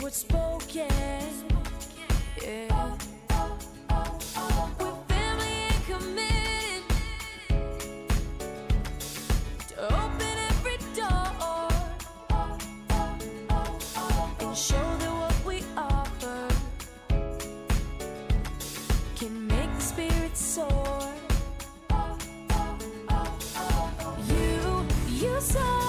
words spoken. Yeah. We're family and committed to open every door and show that what we offer can make the spirit soar. You saw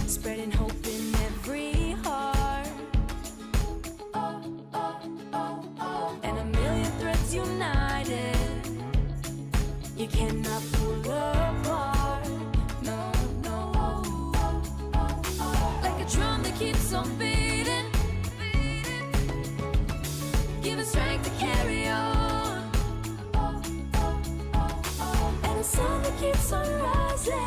spreading hope in every heart, and a million threads united. You cannot pull apart. No, no. Like a drum that keeps on beating, give us strength to carry on, and a sun that keeps on rising.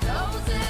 Roses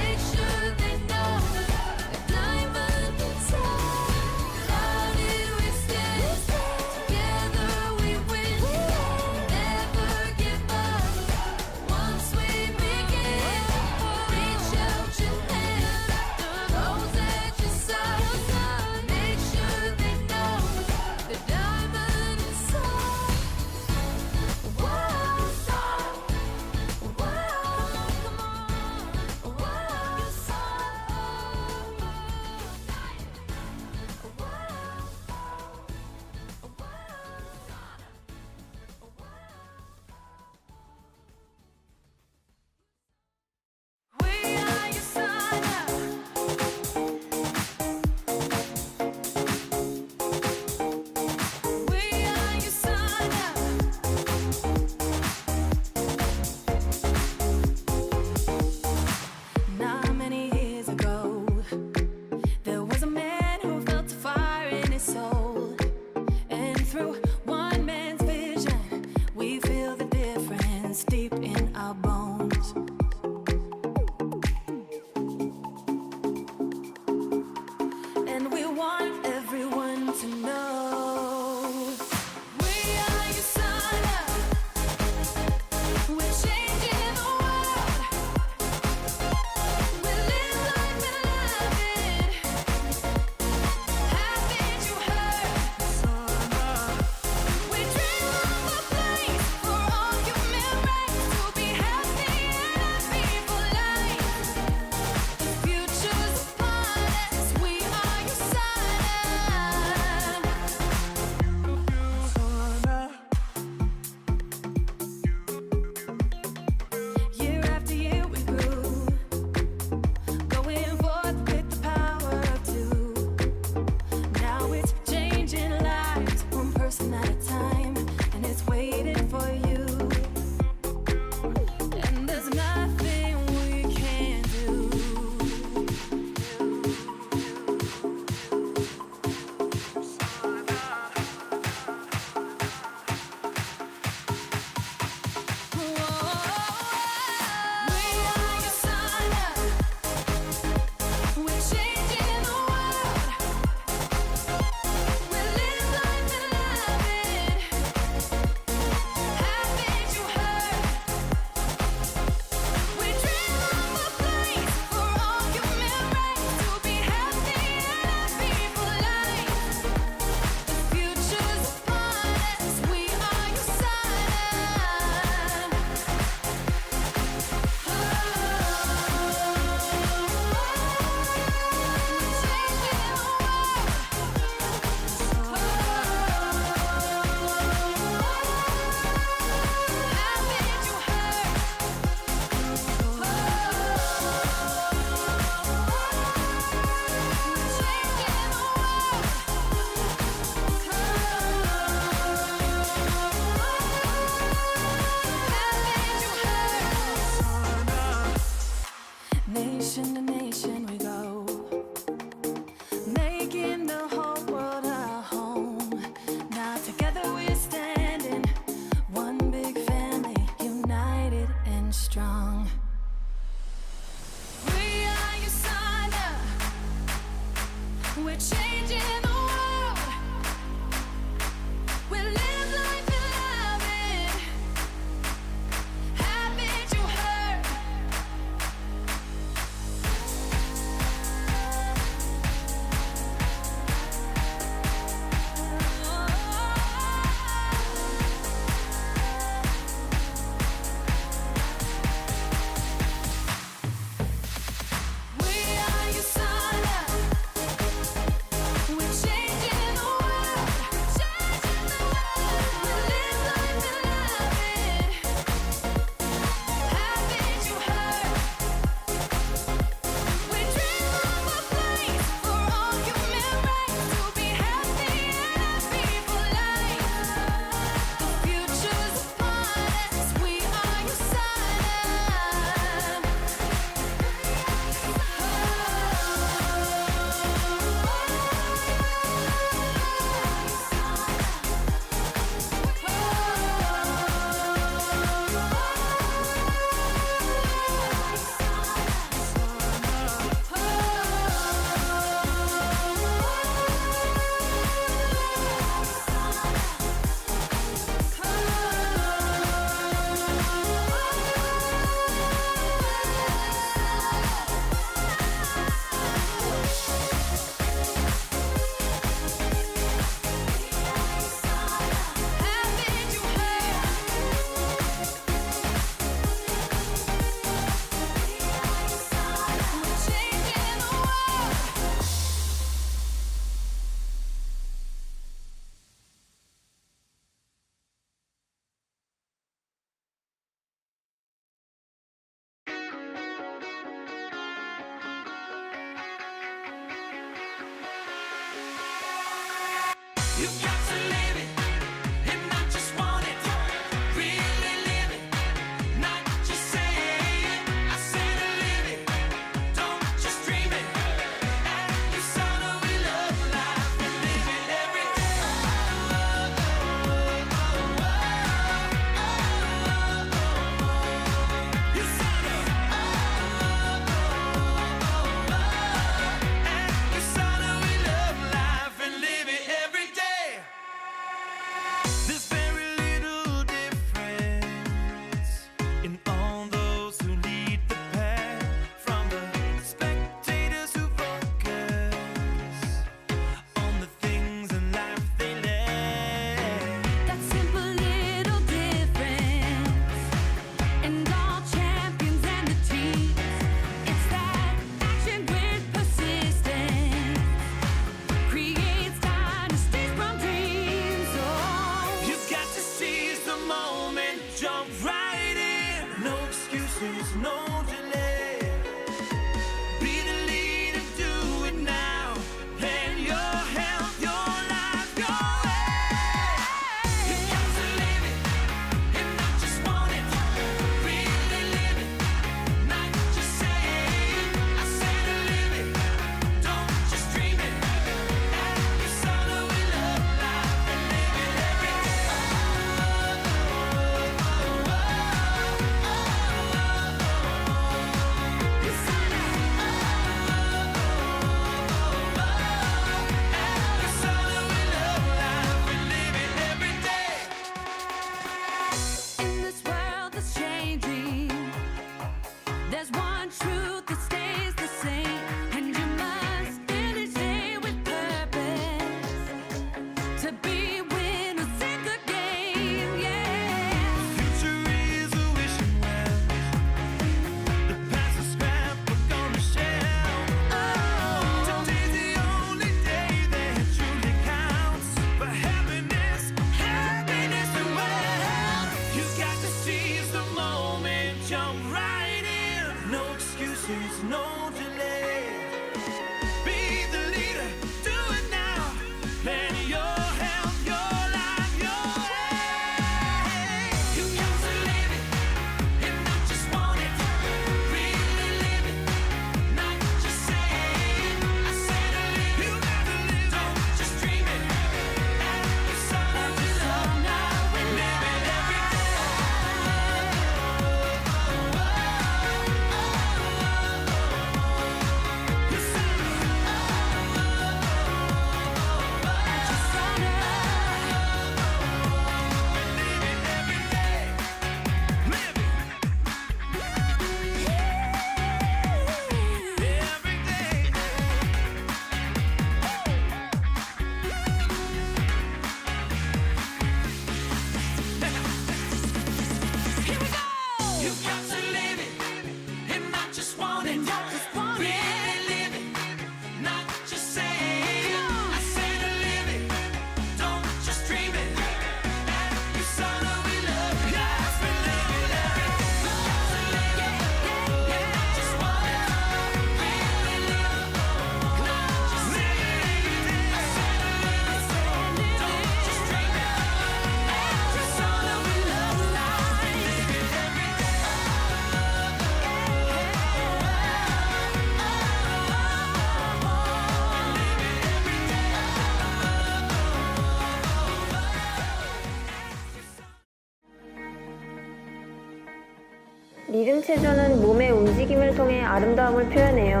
리듬 체조는 몸의 움직임을 통해 아름다움을 표현해요.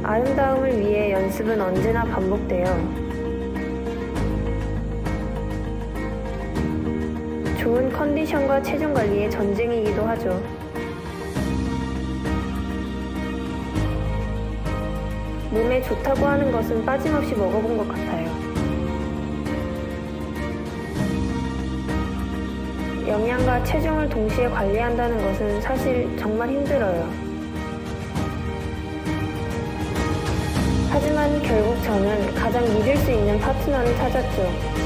아름다움을 위해 연습은 언제나 반복돼요. 좋은 컨디션과 체중 관리의 전쟁이기도 하죠. 몸에 좋다고 하는 것은 빠짐없이 먹어본 것 같아요. 영양과 체중을 동시에 관리한다는 것은 사실 정말 힘들어요. 하지만 결국 저는 가장 믿을 수 있는 파트너를 찾았죠.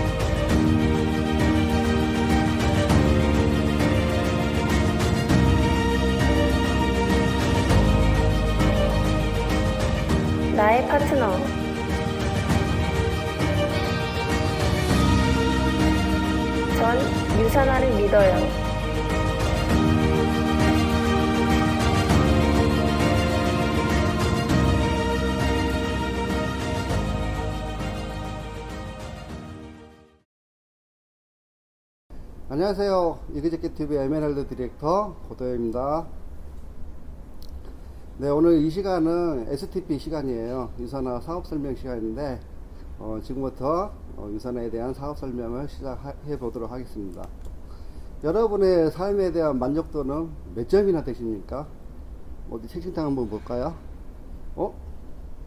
나의 파트너. 전 유산화를 믿어요. 안녕하세요. 이그제큐티브 에메랄드 디렉터 고도현입니다. 네, 오늘 이 시간은 STP 시간이에요. 유산화 사업 설명 시간인데 지금부터 유산화에 대한 사업 설명을 시작해 보도록 하겠습니다. 여러분의 삶에 대한 만족도는 몇 점이나 되십니까? 어디 채팅창 한번 볼까요?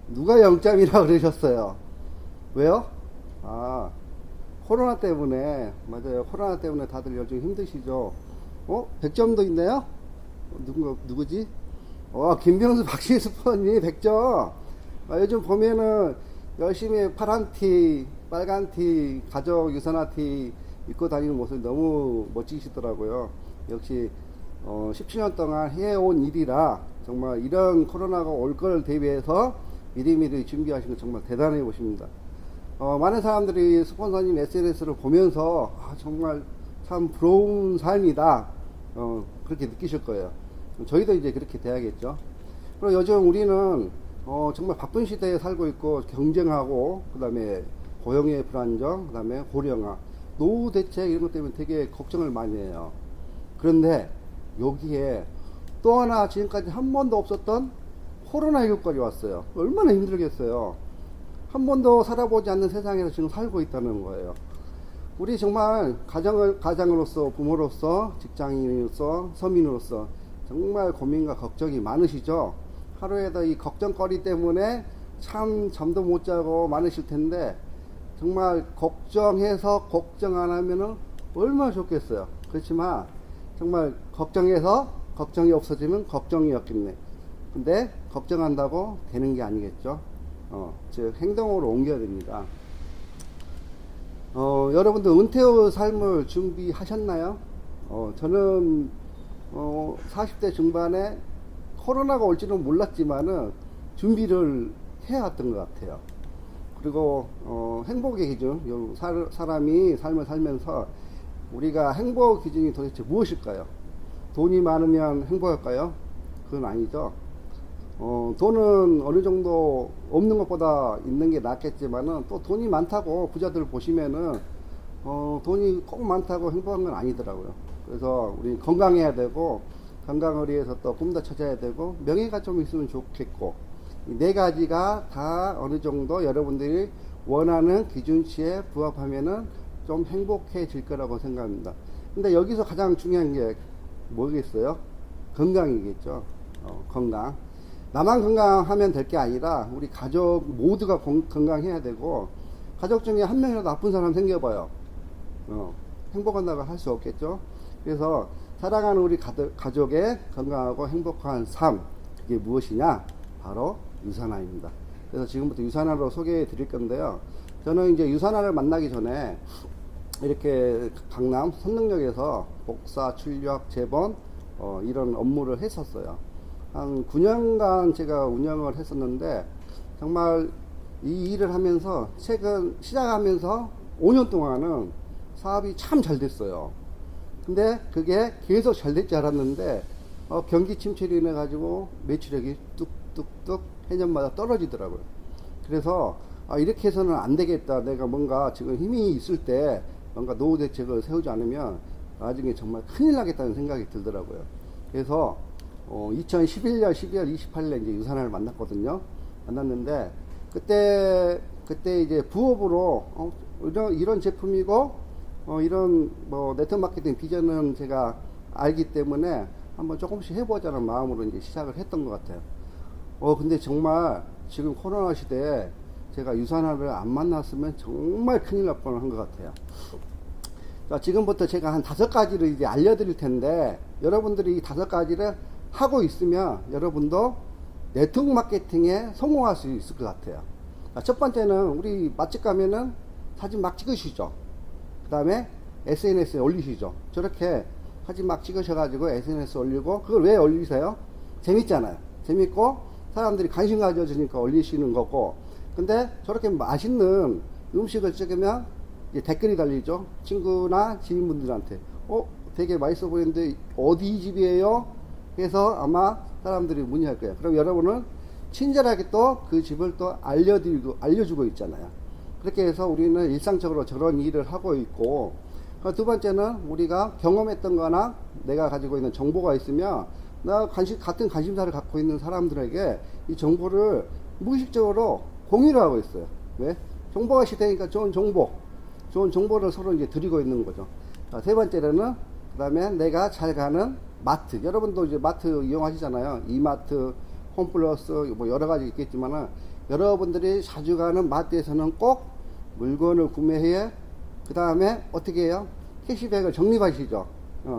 누가 0점이라고 그러셨어요? 왜요? 코로나 때문에, 맞아요. 코로나 때문에 다들 요즘 힘드시죠? 100점도 있네요? 누구지? 김병수 박시수 프로님 100점. 요즘 보면은 열심히 파란 티, 빨간 티, 가족 유산화 티 입고 다니는 모습이 너무 멋지시더라고요. 역시, 17년 동안 해온 일이라 정말 이런 코로나가 올 걸 대비해서 미리미리 준비하신 거 정말 대단해 보십니다. 많은 사람들이 스폰서님 SNS를 보면서 정말 참 부러운 삶이다 그렇게 느끼실 거예요. 저희도 이제 그렇게 돼야겠죠. 그리고 요즘 우리는 정말 바쁜 시대에 살고 있고 경쟁하고 그 다음에 고용의 불안정, 그 다음에 고령화, 노후 대책 이런 것 때문에 되게 걱정을 많이 해요. 그런데 여기에 또 하나 지금까지 한 번도 없었던 코로나19까지 왔어요. 얼마나 힘들겠어요. 한 번도 살아보지 않는 세상에서 지금 살고 있다는 거예요. 우리 정말 가장으로서, 부모로서, 직장인으로서, 서민으로서 정말 고민과 걱정이 많으시죠? 하루에도 이 걱정거리 때문에 참 잠도 못 자고 많으실 텐데 정말 걱정해서 걱정 안 하면은 얼마나 좋겠어요. 그렇지만 정말 걱정해서 걱정이 없어지면 걱정이 없겠네. 근데 걱정한다고 되는 게 아니겠죠? 즉 행동으로 옮겨야 됩니다. 여러분들 은퇴 후 삶을 준비하셨나요? 저는 40대 중반에 코로나가 올지는 몰랐지만은 준비를 해왔던 것 같아요. 그리고 행복의 기준, 사람이 삶을 살면서 우리가 행복 기준이 도대체 무엇일까요? 돈이 많으면 행복할까요? 그건 아니죠. 돈은 어느 정도 없는 것보다 있는 게 낫겠지만은 또 돈이 많다고 부자들 보시면은 돈이 꼭 많다고 행복한 건 아니더라고요. 그래서 우리 건강해야 되고 건강을 위해서 또 꿈도 찾아야 되고 명예가 좀 있으면 좋겠고 이 네 가지가 다 어느 정도 여러분들이 원하는 기준치에 부합하면은 좀 행복해질 거라고 생각합니다. 근데 여기서 가장 중요한 게 뭐겠어요? 건강이겠죠. 건강. 나만 건강하면 될 게 아니라 우리 가족 모두가 건강해야 되고 가족 중에 한 명이라도 아픈 사람 생겨봐요. 행복한다고 할 수 없겠죠. 그래서 사랑하는 우리 가족의 건강하고 행복한 삶, 그게 무엇이냐? 바로 유산화입니다. 그래서 지금부터 유산화로 소개해 드릴 건데요. 저는 이제 유산화를 만나기 전에 이렇게 강남 선릉역에서 복사, 출력, 재본 이런 업무를 했었어요. 한 9년간 제가 운영을 했었는데 정말 이 일을 하면서 최근 시작하면서 5년 동안은 사업이 참 잘 됐어요. 근데 그게 계속 잘 될 줄 알았는데 경기 침체로 인해 가지고 매출액이 뚝뚝뚝 해년마다 떨어지더라고요. 그래서 이렇게 해서는 안 되겠다. 내가 뭔가 지금 힘이 있을 때 뭔가 노후 대책을 세우지 않으면 나중에 정말 큰일 나겠다는 생각이 들더라고요. 그래서 2011년 12월 28일에 이제 유산화를 만났거든요. 만났는데, 그때 이제 부업으로, 이런 제품이고, 이런 네트워크 마케팅 비전은 제가 알기 때문에 한번 조금씩 해보자는 마음으로 이제 시작을 했던 것 같아요. 근데 정말 지금 코로나 시대에 제가 유산화를 안 만났으면 정말 큰일 날 뻔한 것 같아요. 자, 지금부터 제가 한 5가지를 이제 알려드릴 텐데, 여러분들이 이 5가지를 하고 있으면 여러분도 네트워크 마케팅에 성공할 수 있을 것 같아요. 첫 번째는 우리 맛집 가면은 사진 막 찍으시죠. 그 다음에 SNS에 올리시죠. 저렇게 사진 막 찍으셔가지고 SNS 올리고, 그걸 왜 올리세요? 재밌잖아요. 재밌고 사람들이 관심 가져주니까 올리시는 거고, 근데 저렇게 맛있는 음식을 찍으면 이제 댓글이 달리죠. 친구나 지인분들한테. 되게 맛있어 보이는데 어디 집이에요? 해서 아마 사람들이 문의할 거예요. 그럼 여러분은 친절하게 또 그 집을 또 알려주고 있잖아요. 그렇게 해서 우리는 일상적으로 저런 일을 하고 있고, 두 번째는 우리가 경험했던 거나 내가 가지고 있는 정보가 있으면 같은 관심사를 갖고 있는 사람들에게 이 정보를 무의식적으로 공유를 하고 있어요. 왜? 정보가 시대니까 좋은 정보를 서로 이제 드리고 있는 거죠. 세 번째로는, 그 다음에 내가 잘 가는 마트. 여러분도 이제 마트 이용하시잖아요. 이마트, 홈플러스, 뭐 여러 가지 있겠지만은, 여러분들이 자주 가는 마트에서는 꼭 물건을 구매해, 그 다음에 어떻게 해요? 캐시백을 적립하시죠.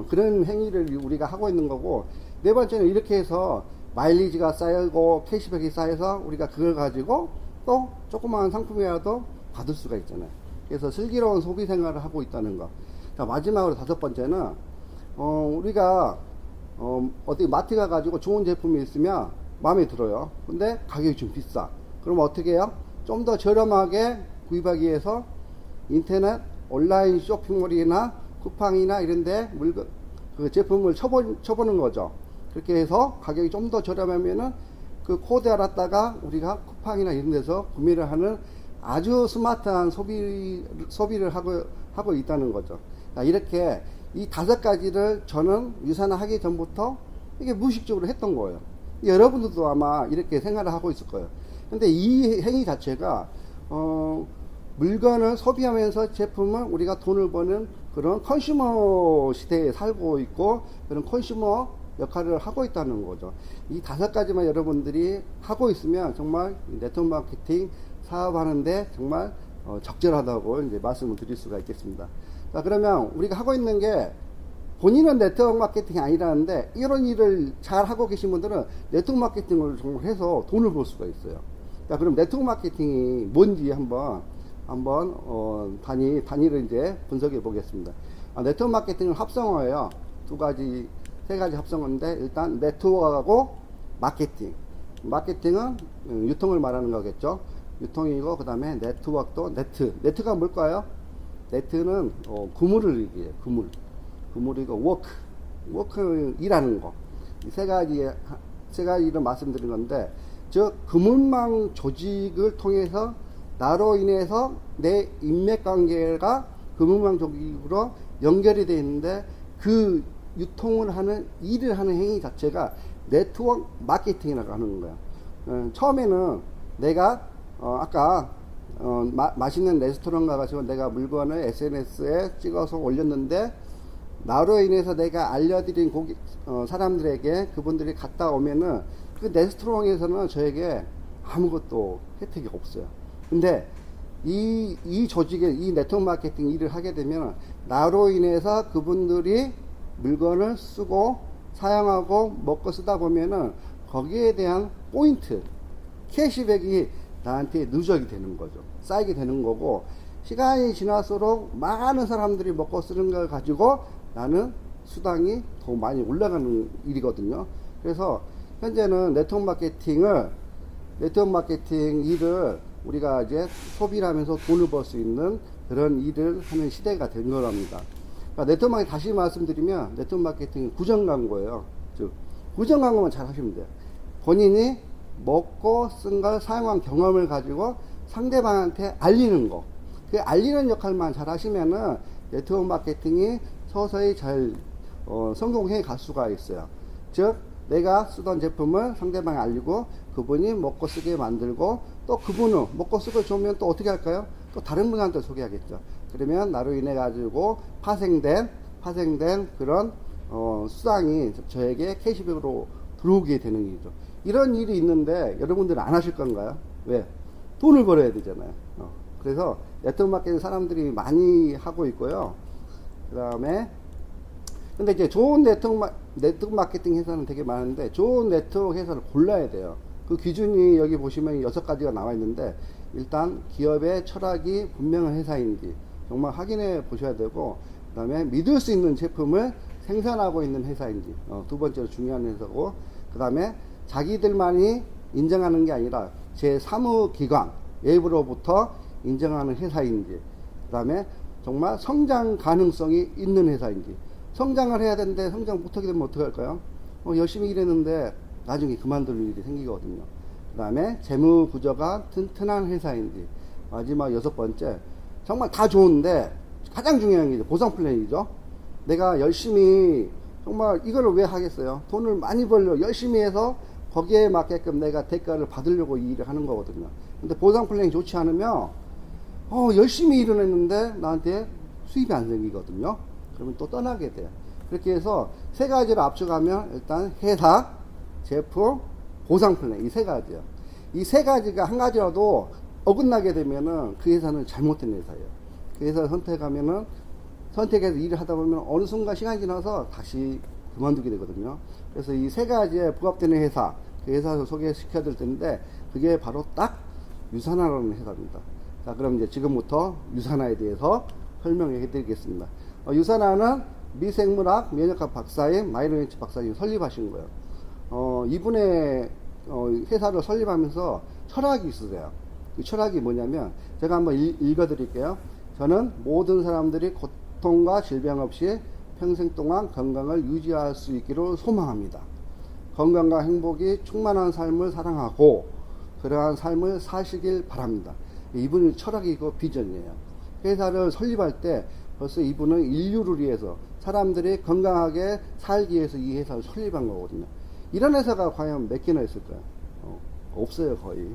그런 행위를 우리가 하고 있는 거고, 네 번째는 이렇게 해서 마일리지가 쌓이고 캐시백이 쌓여서 우리가 그걸 가지고 또 조그마한 상품이라도 받을 수가 있잖아요. 그래서 슬기로운 소비 생활을 하고 있다는 거. 자, 마지막으로 다섯 번째는, 우리가, 어디 마트 가가지고 좋은 제품이 있으면 마음에 들어요. 근데 가격이 좀 비싸. 그럼 어떻게 해요? 좀 더 저렴하게 구입하기 위해서 인터넷, 온라인 쇼핑몰이나 쿠팡이나 이런데 그 제품을 쳐보는 거죠. 그렇게 해서 가격이 좀 더 저렴하면은 그 코드 알았다가 우리가 쿠팡이나 이런 데서 구매를 하는 아주 스마트한 소비를 하고 있다는 거죠. 이렇게 이 다섯 가지를 저는 유산하기 전부터 이게 무의식적으로 했던 거예요. 여러분들도 아마 이렇게 생활을 하고 있을 거예요. 근데 이 행위 자체가, 물건을 소비하면서 제품을 우리가 돈을 버는 그런 컨슈머 시대에 살고 있고, 그런 컨슈머 역할을 하고 있다는 거죠. 이 다섯 가지만 여러분들이 하고 있으면 정말 네트워크 마케팅 사업하는데 정말 적절하다고 이제 말씀을 드릴 수가 있겠습니다. 자, 그러면 우리가 하고 있는 게 본인은 네트워크 마케팅이 아니라는데, 이런 일을 잘 하고 계신 분들은 네트워크 마케팅을 정말 해서 돈을 벌 수가 있어요. 자, 그럼 네트워크 마케팅이 뭔지 한번 단위를 이제 분석해 보겠습니다. 네트워크 마케팅은 합성어예요. 세 가지 합성어인데, 일단 네트워크하고 마케팅. 마케팅은 유통을 말하는 거겠죠. 유통이고, 그 다음에 네트워크도 네트가 뭘까요? 네트는 그물을 얘기해요. 그물이고, 워크 일하는 거. 이 세 가지를 말씀드린 건데, 즉 그물망 조직을 통해서 나로 인해서 내 인맥 관계가 그물망 조직으로 연결이 되어 있는데, 그 유통을 하는 일을 하는 행위 자체가 네트워크 마케팅이라고 하는 거예요. 처음에는 내가 아까 맛있는 레스토랑 가가지고 내가 물건을 SNS에 찍어서 올렸는데, 나로 인해서 내가 알려드린 사람들에게 그분들이 갔다 오면은 그 레스토랑에서는 저에게 아무것도 혜택이 없어요. 근데 이 조직에 이 네트워크 마케팅 일을 하게 되면 나로 인해서 그분들이 물건을 쓰고 사용하고 먹고 쓰다 보면은 거기에 대한 포인트, 캐시백이 나한테 누적이 되는 거죠. 쌓이게 되는 거고, 시간이 지날수록 많은 사람들이 먹고 쓰는 걸 가지고 나는 수당이 더 많이 올라가는 일이거든요. 그래서 현재는 네트워크 마케팅 일을 우리가 이제 소비를 하면서 돈을 벌 수 있는 그런 일을 하는 시대가 된 거랍니다. 그러니까 네트워크 마케팅 다시 말씀드리면, 네트워크 마케팅은 구정 광고예요. 즉 구정 광고만 잘 하시면 돼요. 본인이 먹고 쓴 걸 사용한 경험을 가지고 상대방한테 알리는 거, 그 알리는 역할만 잘 하시면은 네트워크 마케팅이 서서히 잘 성공해 갈 수가 있어요. 즉 내가 쓰던 제품을 상대방에 알리고 그분이 먹고 쓰게 만들고, 또 그분은 먹고 쓰고 좋으면 또 어떻게 할까요? 또 다른 분한테 소개하겠죠. 그러면 나로 인해 가지고 파생된 그런 수당이 저에게 캐시백으로 들어오게 되는 일이죠. 이런 일이 있는데 여러분들은 안 하실 건가요? 왜? 돈을 벌어야 되잖아요. 그래서 네트워크 마케팅 사람들이 많이 하고 있고요. 그 다음에 근데 이제 좋은 네트워크 마케팅 회사는 되게 많은데, 좋은 네트워크 회사를 골라야 돼요. 그 기준이 여기 보시면 6가지가 나와 있는데, 일단 기업의 철학이 분명한 회사인지 정말 확인해 보셔야 되고, 그 다음에 믿을 수 있는 제품을 생산하고 있는 회사인지, 두 번째로 중요한 회사고, 그 다음에 자기들만이 인정하는 게 아니라 제 사무기관, 외부로부터 인정하는 회사인지, 그 다음에 정말 성장 가능성이 있는 회사인지. 성장을 해야 되는데 성장 못하게 되면 어떻게 할까요? 열심히 일했는데 나중에 그만둘 일이 생기거든요. 그 다음에 재무 구조가 튼튼한 회사인지. 마지막 6번째, 정말 다 좋은데 가장 중요한 게 보상 플랜이죠. 내가 열심히 정말 이거를 왜 하겠어요? 돈을 많이 벌려 열심히 해서 거기에 맞게끔 내가 대가를 받으려고 이 일을 하는 거거든요. 근데 보상 플랜이 좋지 않으면 열심히 일을 했는데 나한테 수입이 안 생기거든요. 그러면 또 떠나게 돼요. 그렇게 해서 세 가지를 압축하면 일단 회사, 제품, 보상 플랜, 이 세 가지요. 이 세 가지가 한 가지라도 어긋나게 되면은 그 회사는 잘못된 회사예요. 그 회사를 선택해서 일을 하다 보면 어느 순간 시간이 지나서 다시 그만두게 되거든요. 그래서 이 세 가지에 부합되는 회사, 그 회사를 소개시켜 드릴 텐데, 그게 바로 딱 유산화라는 회사입니다. 자, 그럼 이제 지금부터 유산화에 대해서 설명해 드리겠습니다. 유산화는 미생물학 면역학 박사인 마이로니치 박사님이 설립하신 거예요. 이분의 회사를 설립하면서 철학이 있으세요. 그 철학이 뭐냐면, 제가 한번 읽어 드릴게요. 저는 모든 사람들이 고통과 질병 없이 평생 동안 건강을 유지할 수 있기를 소망합니다. 건강과 행복이 충만한 삶을 사랑하고 그러한 삶을 사시길 바랍니다. 이분의 철학이고 비전이에요. 회사를 설립할 때 벌써 이분은 인류를 위해서, 사람들이 건강하게 살기 위해서 이 회사를 설립한 거거든요. 이런 회사가 과연 몇 개나 있을까요? 없어요, 거의.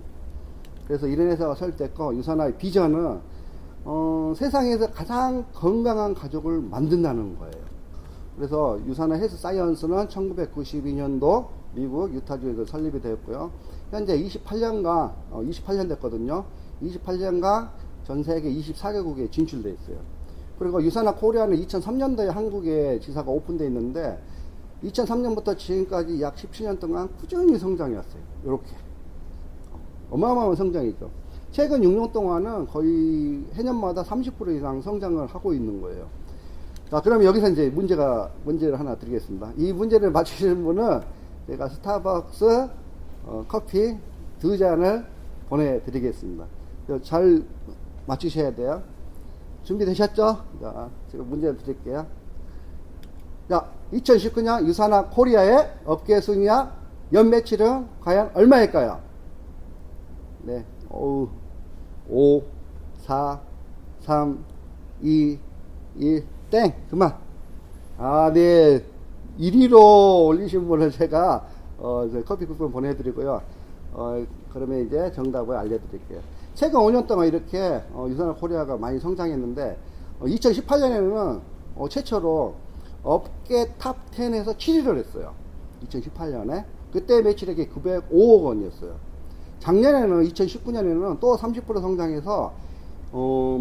그래서 이런 회사가 설립됐고, 유산화의 비전은 세상에서 가장 건강한 가족을 만든다는 거예요. 그래서 유산화 헬스 사이언스는 1992년도 미국 유타주에서 설립이 되었고요. 현재 28년 됐거든요. 28년간 전 세계 24개국에 진출되어 있어요. 그리고 유산화 코리아는 2003년도에 한국에 지사가 오픈되어 있는데, 2003년부터 지금까지 약 17년 동안 꾸준히 성장해왔어요. 이렇게 어마어마한 성장이죠. 최근 6년 동안은 거의 해년마다 30% 이상 성장을 하고 있는 거예요. 자, 그럼 여기서 이제 문제를 하나 드리겠습니다. 이 문제를 맞추시는 분은 제가 스타벅스 커피 2잔을 보내드리겠습니다. 잘 맞추셔야 돼요. 준비되셨죠? 자, 지금 문제를 드릴게요. 자, 2019년 유산화 코리아의 업계 순위와 연매출은 과연 얼마일까요? 네, 5, 4, 3, 2, 1, 땡! 그만! 네. 1위로 올리신 분을 제가, 커피 쿠폰 보내드리고요. 그러면 이제 정답을 알려드릴게요. 최근 5년 동안 이렇게, 유산화 코리아가 많이 성장했는데, 2018년에는, 최초로 업계 탑 10에서 7위를 했어요. 2018년에. 그때 매출액이 905억 원이었어요. 작년에는 2019년에는 또 30% 성장해서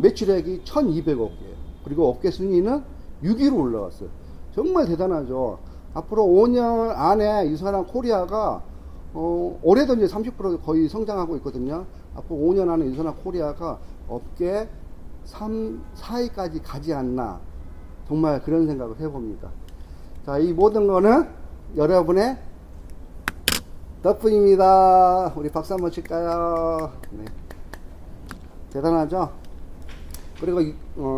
매출액이 1200억이에요. 그리고 업계 순위는 6위로 올라갔어요. 정말 대단하죠. 앞으로 5년 안에 유산화 코리아가 올해도 이제 30% 거의 성장하고 있거든요. 앞으로 5년 안에 유산화 코리아가 업계 3, 4위까지 가지 않나, 정말 그런 생각을 해봅니다. 자, 이 모든 거는 여러분의 덕분입니다. 우리 박수 한번 칠까요? 네. 대단하죠? 그리고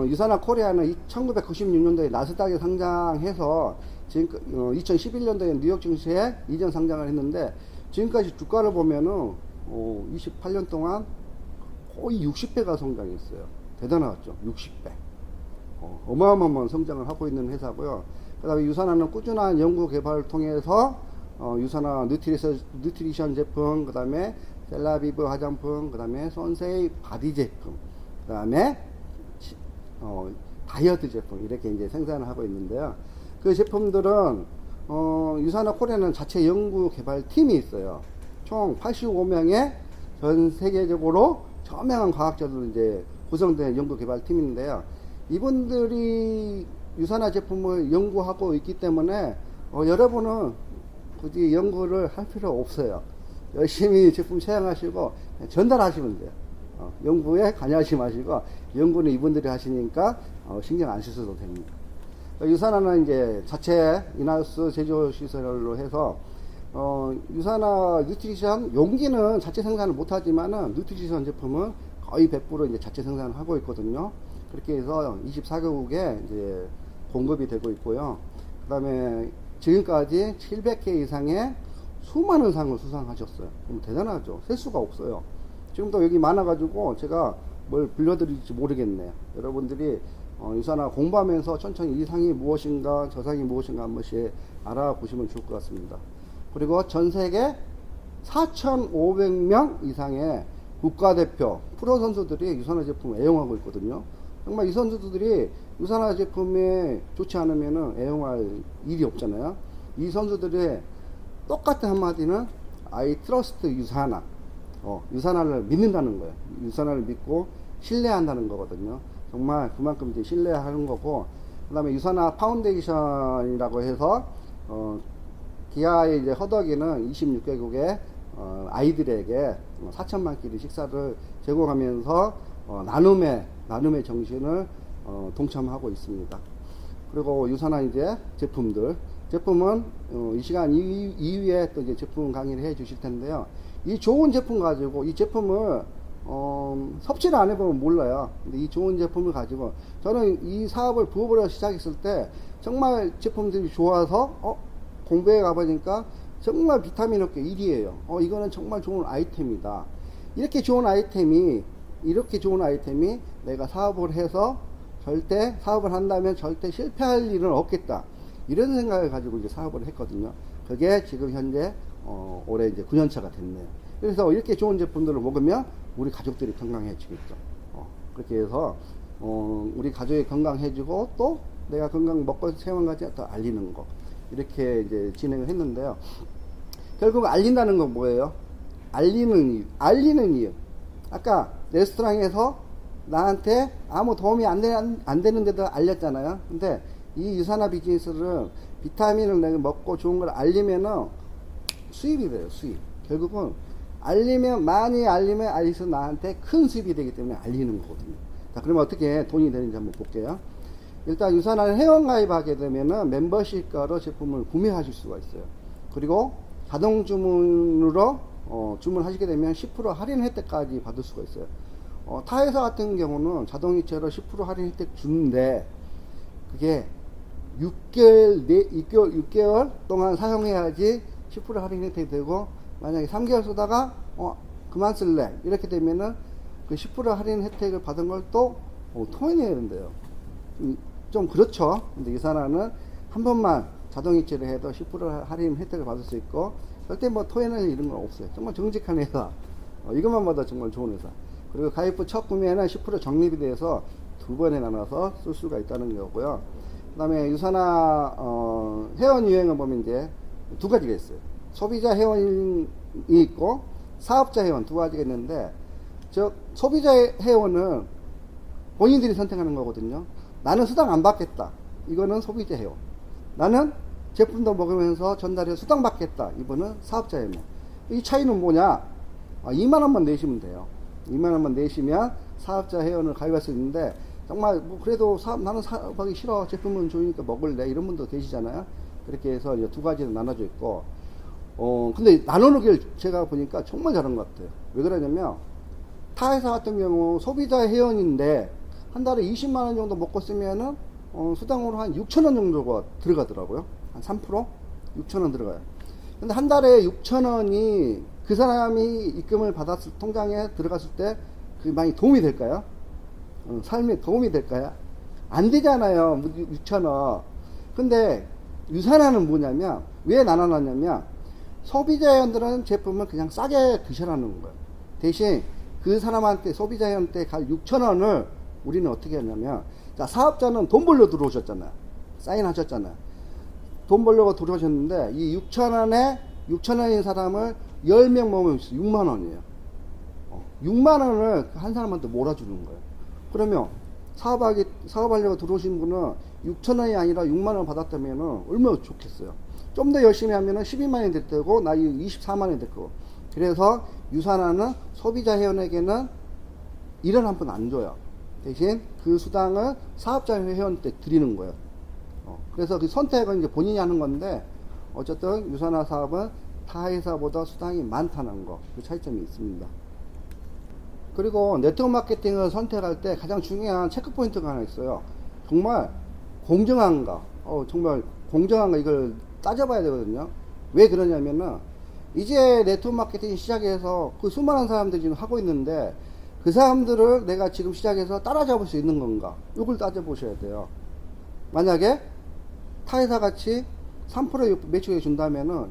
유산화 코리아는 1996년도에 나스닥에 상장해서 지금 2011년도에 뉴욕 증시에 이전 상장을 했는데, 지금까지 주가를 보면은 28년 동안 거의 60배가 성장했어요. 대단하죠? 60배. 어마어마한 성장을 하고 있는 회사고요. 그 다음에 유산화는 꾸준한 연구 개발을 통해서 유산화 뉴트리션 제품, 그 다음에 셀라비브 화장품, 그 다음에 선세이 바디 제품, 그 다음에 다이어트 제품, 이렇게 이제 생산을 하고 있는데요. 그 제품들은 유산화 코리아는 자체 연구 개발 팀이 있어요. 총 85명의 전 세계적으로 저명한 과학자들로 이제 구성된 연구 개발 팀인데요. 이분들이 유산화 제품을 연구하고 있기 때문에 여러분은 굳이 연구를 할 필요 없어요. 열심히 제품 사용하시고 전달하시면 돼요. 연구에 관여하지 마시고, 연구는 이분들이 하시니까 신경 안 쓰셔도 됩니다. 유산화는 이제 자체 인하우스 제조 시설로 해서 유산화 뉴트리션 용기는 자체 생산을 못하지만은 뉴트리션 제품은 거의 100% 이제 자체 생산을 하고 있거든요. 그렇게 해서 24개국에 이제 공급이 되고 있고요. 그 다음에 지금까지 700개 이상의 수많은 상을 수상하셨어요. 대단하죠. 셀 수가 없어요. 지금도 여기 많아가지고 제가 뭘 불려드릴지 모르겠네요. 여러분들이 유산화 공부하면서 천천히 이 상이 무엇인가 저 상이 무엇인가 한 번씩 알아보시면 좋을 것 같습니다. 그리고 전 세계 4,500명 이상의 국가대표 프로 선수들이 유산화 제품을 애용하고 있거든요. 정말 이 선수들이 유산화 제품에 좋지 않으면 애용할 일이 없잖아요. 이 선수들의 똑같은 한마디는 I trust 유산화. 유산화를 믿는다는 거예요. 유산화를 믿고 신뢰한다는 거거든요. 정말 그만큼 이제 신뢰하는 거고, 그 다음에 유산화 파운데이션이라고 해서, 기아의 이제 허덕이는 26개국의 아이들에게 4천만 끼리 식사를 제공하면서 나눔의 정신을 동참하고 있습니다. 그리고 유산화 이제 제품은 이 시간 이후에 또 이제 제품 강의를 해 주실 텐데요. 이 좋은 제품 가지고 이 제품을 섭취를 안 해보면 몰라요. 근데 이 좋은 제품을 가지고 저는 이 사업을 부업으로 시작했을 때 정말 제품들이 좋아서 공부해 가보니까 정말 비타민 업계 1위에요. 이거는 정말 좋은 아이템이다. 이렇게 좋은 아이템이 내가 사업을 해서 사업을 한다면 절대 실패할 일은 없겠다. 이런 생각을 가지고 이제 사업을 했거든요. 그게 지금 현재 올해 이제 9년차가 됐네요. 그래서 이렇게 좋은 제품들을 먹으면 우리 가족들이 건강해지겠죠. 그렇게 해서 우리 가족이 건강해지고 또 내가 건강 먹고 체험까지 더 알리는 거, 이렇게 이제 진행을 했는데요. 결국 알린다는 건 뭐예요? 알리는 이유. 아까 레스토랑에서 나한테 아무 도움이 안 되는데도 알렸잖아요. 근데 이 유산화 비즈니스는 비타민을 내가 먹고 좋은 걸 알리면은 수입이 돼요. 수입. 결국은 많이 알리면 알릴수록 나한테 큰 수입이 되기 때문에 알리는 거거든요. 자, 그러면 어떻게 돈이 되는지 한번 볼게요. 일단 유산화 회원가입하게 되면은 멤버십가로 제품을 구매하실 수가 있어요. 그리고 자동 주문으로 주문하시게 되면 10% 할인 혜택까지 받을 수가 있어요. 타 회사 같은 경우는 자동이체로 10% 할인 혜택 주는데 그게 6개월 동안 사용해야지 10% 할인 혜택이 되고, 만약에 3개월 쓰다가 그만 쓸래 이렇게 되면은 그 10% 할인 혜택을 받은 걸 또 토해내야 된대요. 좀 그렇죠. 근데 유산화는 한 번만 자동이체를 해도 10% 할인 혜택을 받을 수 있고, 절대 뭐 토해낼 이런 건 없어요. 정말 정직한 회사. 이것만 봐도 정말 좋은 회사. 그리고 가입부 첫 구매는 10% 적립이 돼서 2번에 나눠서 쓸 수가 있다는 거고요. 그 다음에 유산화 회원 유형을 보면 이제 두 가지가 있어요. 소비자 회원이 있고 사업자 회원 두 가지가 있는데, 소비자 회원은 본인들이 선택하는 거거든요. 나는 수당 안 받겠다. 이거는 소비자 회원. 나는 제품도 먹으면서 전달해서 수당 받겠다. 이거는 사업자 회원. 이 차이는 뭐냐? 2만원만 내시면 돼요. 2만원만 내시면 사업자 회원을 가입할 수 있는데, 정말 뭐 그래도 나는 사업하기 싫어, 제품은 좋으니까 먹을래, 이런 분도 계시잖아요. 그렇게 해서 이제 두 가지로 나눠져 있고, 근데 나누기를 제가 보니까 정말 잘한 것 같아요. 왜 그러냐면, 타 회사 같은 경우 소비자 회원인데 한 달에 20만원 정도 먹고 쓰면은 수당으로 한 6천원 정도가 들어가더라고요. 한 3%? 6천원 들어가요. 근데 한 달에 6천원이 그 사람이 입금을 받았을 통장에 들어갔을 때 그 많이 도움이 될까요? 삶에 도움이 될까요? 안 되잖아요. 6천원. 근데 유산화는 뭐냐면, 왜 나눠놨냐면, 소비자 회원들은 제품을 그냥 싸게 드셔라는 거예요. 대신 그 사람한테, 소비자 회원한테 갈 6천원을 우리는 어떻게 하냐면, 자, 사업자는 돈 벌려 들어오셨잖아요. 사인하셨잖아요. 돈 벌려고 들어오셨는데, 이 6천원인 사람을 10명 모으면 6만원이에요. 6만원을 한 사람한테 몰아주는 거예요. 그러면 사업하려고 들어오신 분은 6천원이 아니라 6만원 받았다면 얼마나 좋겠어요. 좀 더 열심히 하면 12만원이 될 테고, 나이 24만원이 될 거고. 그래서 유산화는 소비자 회원에게는 1원 한 푼 안 줘요. 대신 그 수당을 사업자 회원한테 드리는 거예요. 그래서 그 선택은 이제 본인이 하는 건데, 어쨌든 유산화 사업은 타 회사보다 수당이 많다는 거, 그 차이점이 있습니다. 그리고 네트워크 마케팅을 선택할 때 가장 중요한 체크 포인트가 하나 있어요. 정말 공정한가, 정말 공정한가, 이걸 따져봐야 되거든요. 왜 그러냐면은 이제 네트워크 마케팅 시작해서 그 수많은 사람들이 지금 하고 있는데 그 사람들을 내가 지금 시작해서 따라잡을 수 있는 건가, 이걸 따져보셔야 돼요. 만약에 타 회사 같이 3% 매출액 준다면은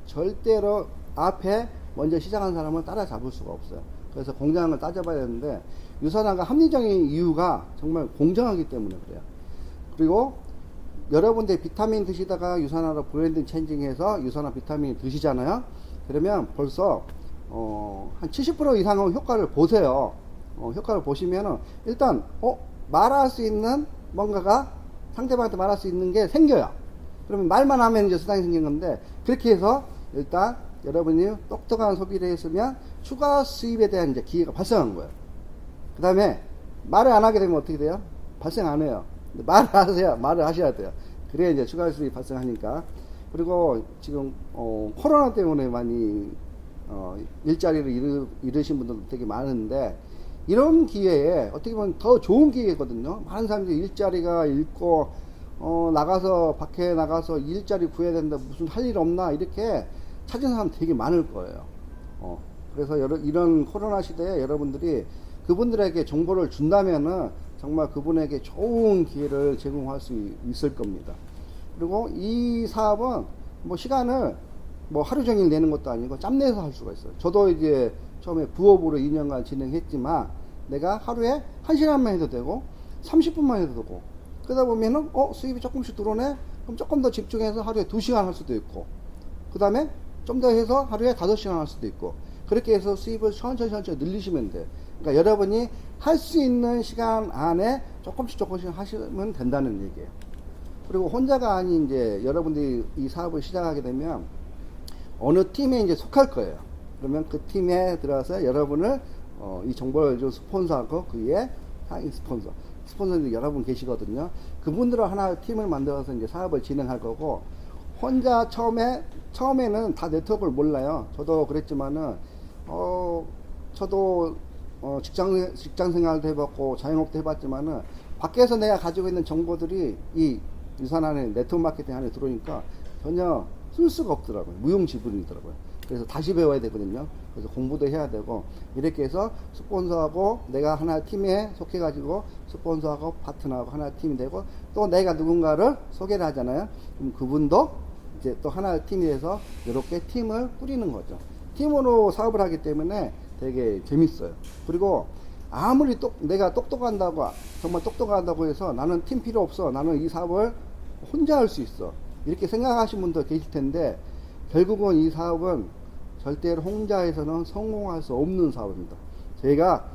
절대로 앞에 먼저 시작한 사람은 따라잡을 수가 없어요. 그래서 공정한 걸 따져봐야 되는데, 유선화가 합리적인 이유가 정말 공정하기 때문에 그래요. 그리고 여러분들 비타민 드시다가 유산화로 브랜드 체인징해서 유산화 비타민 드시잖아요. 그러면 벌써 한 70% 이상의 효과를 보세요. 효과를 보시면은 일단 말할 수 있는 뭔가가, 상대방한테 말할 수 있는 게 생겨요. 그러면 말만 하면 이제 수당이 생긴 건데, 그렇게 해서 일단 여러분이 똑똑한 소비를 했으면 추가 수입에 대한 이제 기회가 발생한 거예요. 그 다음에 말을 안 하게 되면 어떻게 돼요? 발생 안 해요. 말을 하셔야 돼요. 그래야 이제 추가 수입이 발생하니까. 그리고 지금 코로나 때문에 많이 일자리를 잃으신 분들도 되게 많은데, 이런 기회에 어떻게 보면 더 좋은 기회거든요. 많은 사람들이 일자리가 잃고 나가서, 밖에 나가서 일자리 구해야 된다, 무슨 할 일 없나, 이렇게 찾은 사람 되게 많을 거예요. 그래서 이런 코로나 시대에 여러분들이 그분들에게 정보를 준다면은 정말 그분에게 좋은 기회를 제공할 수 있을 겁니다. 그리고 이 사업은 뭐 시간을 뭐 하루 종일 내는 것도 아니고 짬내서 할 수가 있어요. 저도 이제 처음에 부업으로 2년간 진행했지만 내가 하루에 1시간만 해도 되고 30분만 해도 되고, 그러다 보면은 수입이 조금씩 들어오네, 그럼 조금 더 집중해서 하루에 2시간 할 수도 있고, 그 다음에 좀 더 해서 하루에 5시간 할 수도 있고, 그렇게 해서 수입을 천천히 늘리시면 돼요. 그러니까 여러분이 할 수 있는 시간 안에 조금씩 하시면 된다는 얘기예요. 그리고 혼자가 아닌 이제 여러분들이 이 사업을 시작하게 되면 어느 팀에 이제 속할 거예요. 그러면 그 팀에 들어가서 여러분을 이 정보를 좀 스폰서하고, 그 위에 상위 스폰서들이 여러분 계시거든요. 그분들을 하나 팀을 만들어서 이제 사업을 진행할 거고, 혼자 처음에는 다 네트워크를 몰라요. 저도 그랬지만은 저도 직장 생활도 해봤고 자영업도 해봤지만은 밖에서 내가 가지고 있는 정보들이 이 유산 안에, 네트워크 마케팅 안에 들어오니까 전혀 쓸 수가 없더라고요. 무용지물이더라고요. 그래서 다시 배워야 되거든요. 그래서 공부도 해야 되고, 이렇게 해서 스폰서하고 내가 하나 팀에 속해가지고 스폰서하고 파트너하고 하나 팀이 되고, 또 내가 누군가를 소개를 하잖아요. 그럼 그분도 이제 또 하나의 팀이 돼서 이렇게 팀을 꾸리는 거죠. 팀으로 사업을 하기 때문에 되게 재밌어요. 그리고 아무리 내가 똑똑한다고, 정말 똑똑한다고 해서 나는 팀 필요 없어, 나는 이 사업을 혼자 할 수 있어, 이렇게 생각하시는 분도 계실 텐데, 결국은 이 사업은 절대로 혼자 해서는 성공할 수 없는 사업입니다. 저희가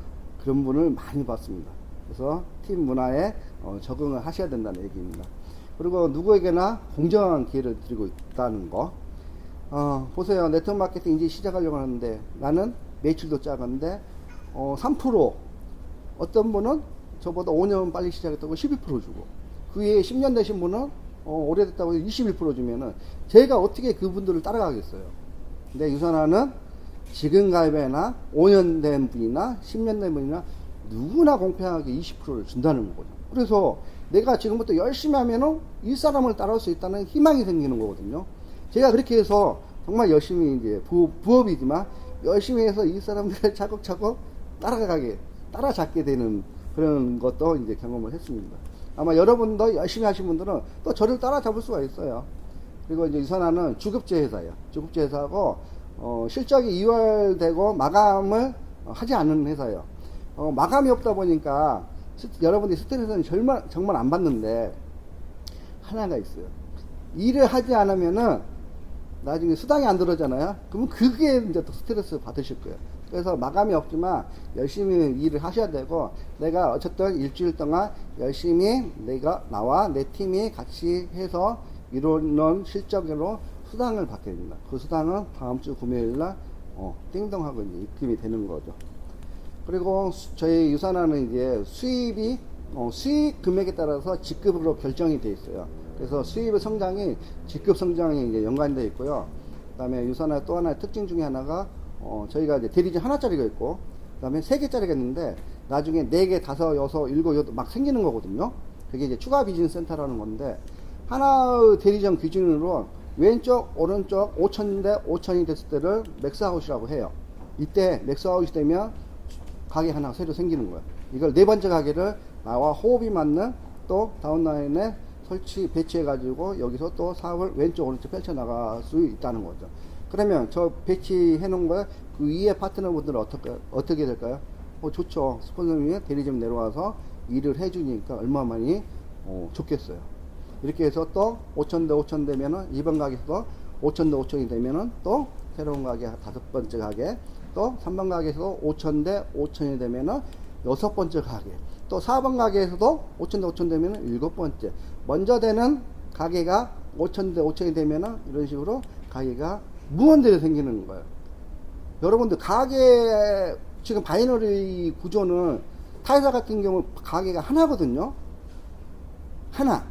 그런 분을 많이 봤습니다. 그래서 팀 문화에 적응을 하셔야 된다는 얘기입니다. 그리고 누구에게나 공정한 기회를 드리고 있다는 거. 보세요. 네트워크 마케팅 이제 시작하려고 하는데 나는 매출도 작은데 3%, 어떤 분은 저보다 5년 빨리 시작했다고 12% 주고, 그 위에 10년 되신 분은 오래됐다고 21% 주면은 제가 어떻게 그분들을 따라가겠어요. 근데 유산화는 지금 가입이나 5년 된 분이나 10년 된 분이나 누구나 공평하게 20%를 준다는 거죠. 그래서 내가 지금부터 열심히 하면은 이 사람을 따라올 수 있다는 희망이 생기는 거거든요. 제가 그렇게 해서 정말 열심히 이제 부업이지만 열심히 해서 이 사람들을 차곡차곡 따라잡게 되는 그런 것도 이제 경험을 했습니다. 아마 여러분도 열심히 하신 분들은 또 저를 따라잡을 수가 있어요. 그리고 이제 유산화는 주급제 회사예요. 주급제 회사고, 실적이 2월 되고 마감을 하지 않는 회사예요. 마감이 없다 보니까 여러분들이 스트레스는 정말 안 받는데, 하나가 있어요. 일을 하지 않으면은 나중에 수당이 안 들어오잖아요. 그러면 그게 이제 또 스트레스 받으실 거예요. 그래서 마감이 없지만 열심히 일을 하셔야 되고, 내가 어쨌든 일주일 동안 열심히 나와 내 팀이 같이 해서 이루는 실적으로 수당을 받게 됩니다. 그 수당은 다음 주 금요일날 띵동 하고 이제 입금이 되는 거죠. 그리고 저희 유산화는 이제 수입이 수익 금액에 따라서 직급으로 결정이 되어 있어요. 그래서 수입의 성장이 직급 성장이 이제 연관되어 있고요. 그다음에 유산화 또 하나의 특징 중에 하나가 저희가 이제 대리점 하나짜리가 있고 그다음에 3개짜리가 있는데 나중에 4개, 5, 6, 7, 8 막 생기는 거거든요. 그게 이제 추가 비즈니스 센터라는 건데 하나의 대리점 기준으로 왼쪽, 오른쪽 5천인데 5천이 됐을 때를 맥스아웃이라고 해요. 이때 맥스아웃이 되면 가게 하나 새로 생기는 거예요. 이걸 4번째 가게를 나와 호흡이 맞는 또 다운라인에 배치해 가지고 여기서 또 사업을 왼쪽 오른쪽 펼쳐 나갈 수 있다는 거죠. 그러면 저 배치해 놓은 거에 그 위에 파트너분들은 어떻게 될까요? 좋죠. 스폰서님이 대리점 내려와서 일을 해주니까 얼마만이 좋겠어요. 이렇게 해서 또 5천 대 5천 되면은 2번 가게에서 5천 대 5천이 되면은 또 새로운 가게 5번째 가게, 또 3번 가게에서도 5천 대 5천이 되면은 6번째 가게, 또 4번 가게에서도 5천 대 5천 되면은 7번째. 먼저 되는 가게가 5천 대 5천이 되면은 이런 식으로 가게가 무한대로 생기는 거예요. 여러분들 가게 지금 바이너리 구조는 타이사 같은 경우 가게가 하나거든요. 하나.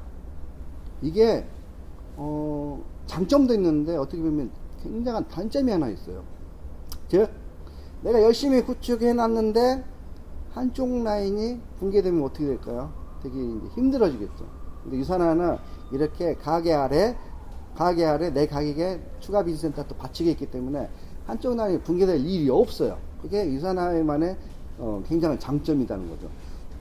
이게 장점도 있는데 어떻게 보면 굉장한 단점이 하나 있어요. 즉 내가 열심히 구축해 놨는데 한쪽 라인이 붕괴되면 어떻게 될까요? 되게 이제 힘들어지겠죠. 근데 유산화는 이렇게 가게 아래 내 가격에 추가 비즈센터 또 받치게 있기 때문에 한쪽 라인이 붕괴될 일이 없어요. 그게 유산화만의 굉장한 장점이라는 거죠.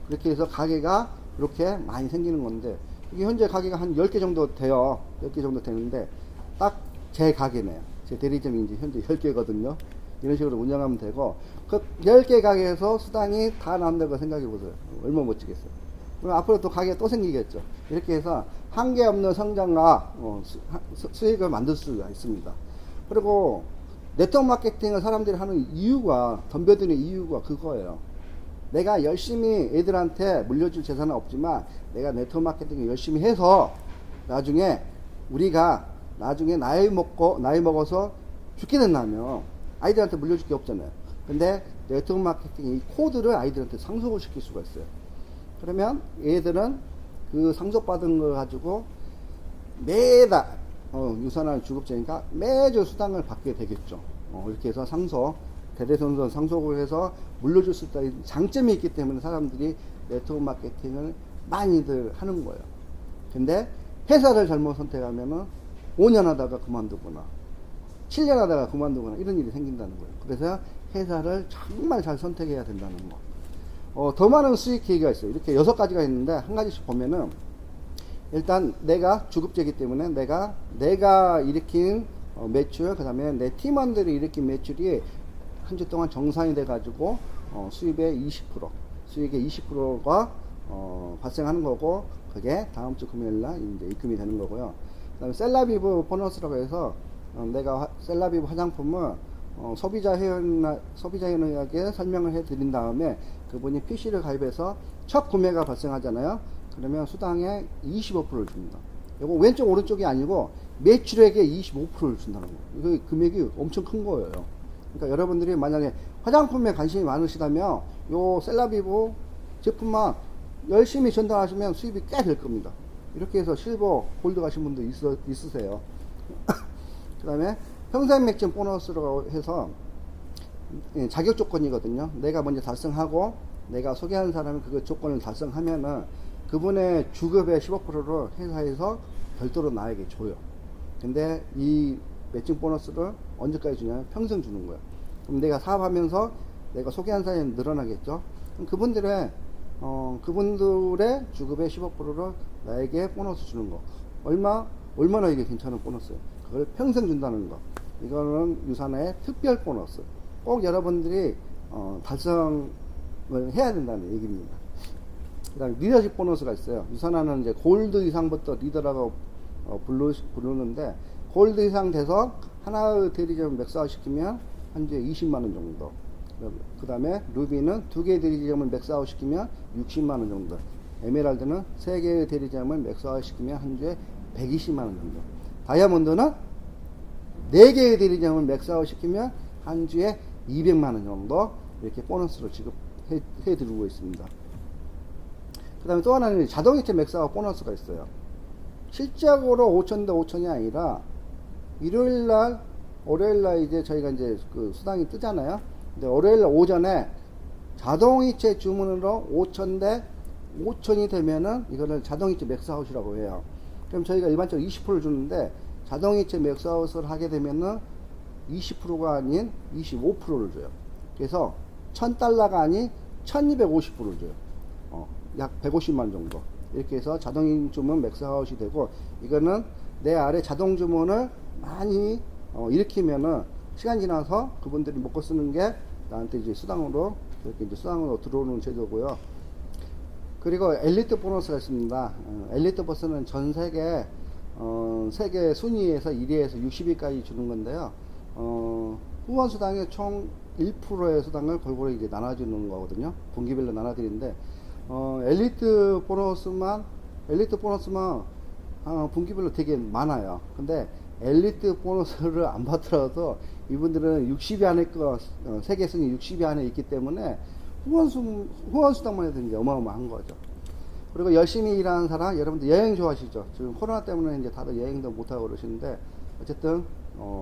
그렇게 해서 가게가 그렇게 많이 생기는 건데 이게 현재 가게가 한 10개 정도 돼요. 10개 정도 되는데 딱 제 가게네요. 제 대리점이 이제 현재 10개거든요. 이런 식으로 운영하면 되고 그 10개 가게에서 수당이 다 나온다고 생각해 보세요. 얼마나 멋지겠어요. 그럼 앞으로 또 가게가 또 생기겠죠. 이렇게 해서 한계 없는 성장과 수익을 만들 수가 있습니다. 그리고 네트워크 마케팅을 사람들이 하는 이유가 덤벼드는 이유가 그거예요. 내가 열심히 애들한테 물려줄 재산은 없지만 내가 네트워크 마케팅을 열심히 해서 나중에 우리가 나중에 나이 먹어서 죽게 된다면 아이들한테 물려줄 게 없잖아요. 근데 네트워크 마케팅 이 코드를 아이들한테 상속을 시킬 수가 있어요. 그러면 얘들은 그 상속받은 걸 가지고 매달 유산화를 주급제니까 매주 수당을 받게 되겠죠. 이렇게 해서 대대손손 상속을 해서 물려줄 수 있다는 장점이 있기 때문에 사람들이 네트워크 마케팅을 많이들 하는 거예요. 근데 회사를 잘못 선택하면은 5년 하다가 그만두거나 7년 하다가 그만두거나 이런 일이 생긴다는 거예요. 그래서 회사를 정말 잘 선택해야 된다는 거. 더 많은 수익 계기가 있어요. 이렇게 6가지가 있는데 한 가지씩 보면은 일단 내가 주급제이기 때문에 내가 일으킨 매출, 그 다음에 내 팀원들이 일으킨 매출이 한 주 동안 정산이 돼 가지고 수입의 20%, 수익의 20%가 발생하는 거고 그게 다음 주 금요일 날 이제 입금이 되는 거고요. 그다음에 셀라비브 보너스라고 해서 내가 셀라비브 화장품을 소비자 회원에게 설명을 해 드린 다음에 그분이 PC를 가입해서 첫 구매가 발생하잖아요. 그러면 수당의 25%를 줍니다. 이거 왼쪽 오른쪽이 아니고 매출액의 25%를 준다는 거예요. 이거 금액이 엄청 큰 거예요. 그러니까 여러분들이 만약에 화장품에 관심이 많으시다면 요 셀라비브 제품만 열심히 전달하시면 수입이 꽤 될 겁니다. 이렇게 해서 실버, 골드 가신 분도 있으세요. 그 다음에 평생 맥점 보너스라고 해서 자격 조건이거든요. 내가 먼저 달성하고 내가 소개하는 사람이 그 조건을 달성하면은 그분의 주급의 15%를 회사에서 별도로 나에게 줘요. 근데 이 매칭 보너스를 언제까지 주냐면 평생 주는 거예요. 그럼 내가 사업하면서 내가 소개한 사람이 늘어나겠죠. 그럼 그분들의 주급의 15%를 나에게 보너스 주는 거. 얼마나 이게 괜찮은 보너스예요. 그걸 평생 준다는 거. 이거는 유산화의 특별 보너스. 꼭 여러분들이 달성을 해야 된다는 얘기입니다. 그 다음에 리더십 보너스가 있어요. 유산화는 이제 골드 이상부터 리더라고 부르는데 골드 이상 돼서 하나의 대리점 맥스아웃 시키면 한 주에 20만원 정도. 그 다음에 루비는 2개의 대리점을 맥스아웃 시키면 60만원 정도. 에메랄드는 3개의 대리점을 맥스아웃 시키면 한 주에 120만원 정도. 다이아몬드는 4개의 대리점을 맥스아웃 시키면 한 주에 200만원 정도 이렇게 보너스로 지급해 드리고 있습니다. 그 다음에 또 하나는 자동이체 맥스아웃 보너스가 있어요. 실적으로 5천 대 5천이 아니라 일요일날 월요일날 이제 저희가 이제 그 수당이 뜨잖아요. 근데 월요일 오전에 자동이체 주문으로 5,000대 5,000이 되면은 이거를 자동이체 맥스아웃이라고 해요. 그럼 저희가 일반적으로 20%를 주는데 자동이체 맥스아웃을 하게 되면은 20%가 아닌 25%를 줘요. 그래서 $1,000가 아닌 1,250%를 줘요. 약 150만 정도. 이렇게 해서 자동 주문 맥스아웃이 되고, 이거는 내 아래 자동 주문을 많이 일으키면은 시간 지나서 그분들이 먹고 쓰는 게 나한테 이제 수당으로 이렇게 이제 수당으로 들어오는 제도고요. 그리고 엘리트 보너스가 있습니다. 엘리트 보너스는 전 세계 세계 순위에서 1위에서 60위까지 주는 건데요. 후원 수당의 총 1%의 수당을 골고루 이제 나눠주는 거거든요. 분기별로 나눠드리는데, 엘리트 보너스만 분기별로 되게 많아요. 근데 엘리트 보너스를 안 받더라도 이분들은 60위 안에 세계 순위 60위 안에 있기 때문에 후원 수당만 해도 이제 어마어마한 거죠. 그리고 열심히 일하는 사람, 여러분들 여행 좋아하시죠? 지금 코로나 때문에 이제 다들 여행도 못하고 그러시는데, 어쨌든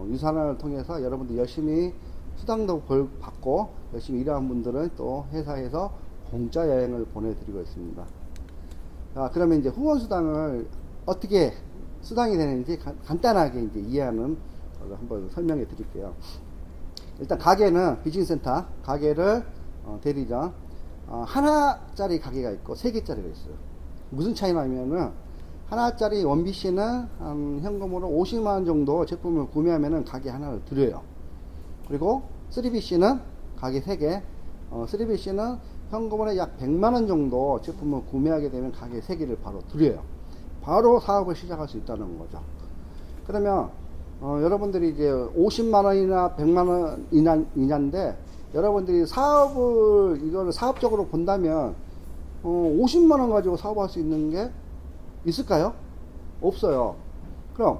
유산을 통해서 여러분들 열심히 수당도 받고 열심히 일하는 분들은 또 회사에서 공짜 여행을 보내드리고 있습니다. 자, 그러면 이제 후원 수당을 어떻게 수당이 되는지 간단하게 이제 이해하는 걸 한번 설명해 드릴게요. 일단 가게는 비즈니스센터 가게를 대리점 하나짜리 가게가 있고 3개짜리가 있어요. 무슨 차이냐면은 하나짜리 원비씨는 현금으로 50만원 정도 제품을 구매하면은 가게 하나를 드려요. 그리고 3BC는 가게 3개, 3BC는 현금으로 약 100만원 정도 제품을 구매하게 되면 가게 3개를 바로 드려요. 바로 사업을 시작할 수 있다는 거죠. 그러면 여러분들이 이제 50만원이나 100만원 이냐인데, 여러분들이 이거를 사업적으로 본다면 50만원 가지고 사업할 수 있는 게 있을까요? 없어요. 그럼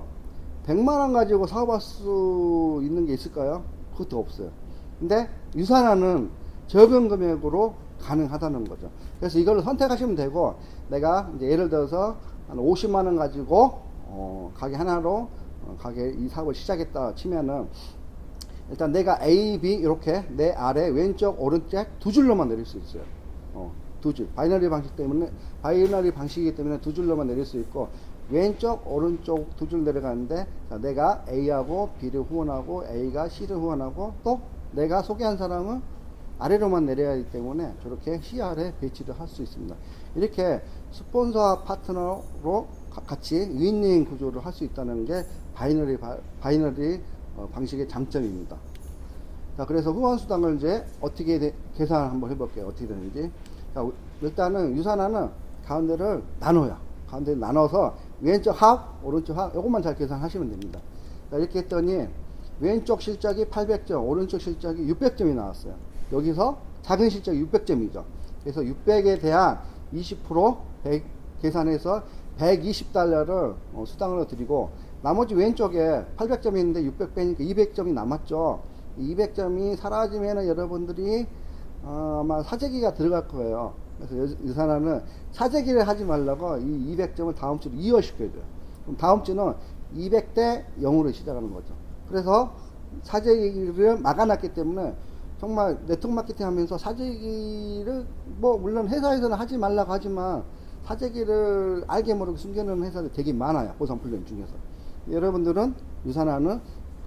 100만원 가지고 사업할 수 있는 게 있을까요? 그것도 없어요. 근데 유산화는 적은 금액으로 가능하다는 거죠. 그래서 이걸로 선택하시면 되고, 내가 이제 예를 들어서 한 50만원 가지고 가게 하나로 가게 이 사업을 시작했다 치면은, 일단 내가 A, B 이렇게 내 아래 왼쪽 오른쪽 두 줄로만 내릴 수 있어요. 두 줄. 바이너리 방식이기 때문에 두 줄로만 내릴 수 있고, 왼쪽 오른쪽 두 줄 내려가는데, 자, 내가 A하고 B를 후원하고 A가 C를 후원하고, 또 내가 소개한 사람은 아래로만 내려야 하기 때문에 저렇게 C 아래 배치를 할 수 있습니다. 이렇게 스폰서와 파트너로 같이 윈윈 구조를 할 수 있다는 게 바이너리 방식의 장점입니다. 자, 그래서 후원 수당을 이제 어떻게 계산을 한번 해볼게요. 어떻게 되는지. 자, 일단은 유산화는 가운데를 나눠요. 가운데를 나눠서 왼쪽 합, 오른쪽 합, 요것만 잘 계산하시면 됩니다. 자, 이렇게 했더니 왼쪽 실적이 800점, 오른쪽 실적이 600점이 나왔어요. 여기서 작은 실적이 600점이죠. 그래서 600에 대한 20% 100 계산해서 $120를 수당으로 드리고, 나머지 왼쪽에 800점이 있는데 600 빼니까 200점이 남았죠. 200점이 사라지면은 여러분들이 아마 사재기가 들어갈 거예요. 그래서 유산화는 사재기를 하지 말라고 이 200점을 다음 주로 이어시켜줘요. 그럼 다음 주는 200대 0으로 시작하는 거죠. 그래서 사재기를 막아놨기 때문에 정말 네트워크 마케팅 하면서 사재기를, 뭐 물론 회사에서는 하지 말라고 하지만 사재기를 알게 모르게 숨겨놓은 회사들 되게 많아요. 보상 플랜 중에서. 여러분들은 유산화는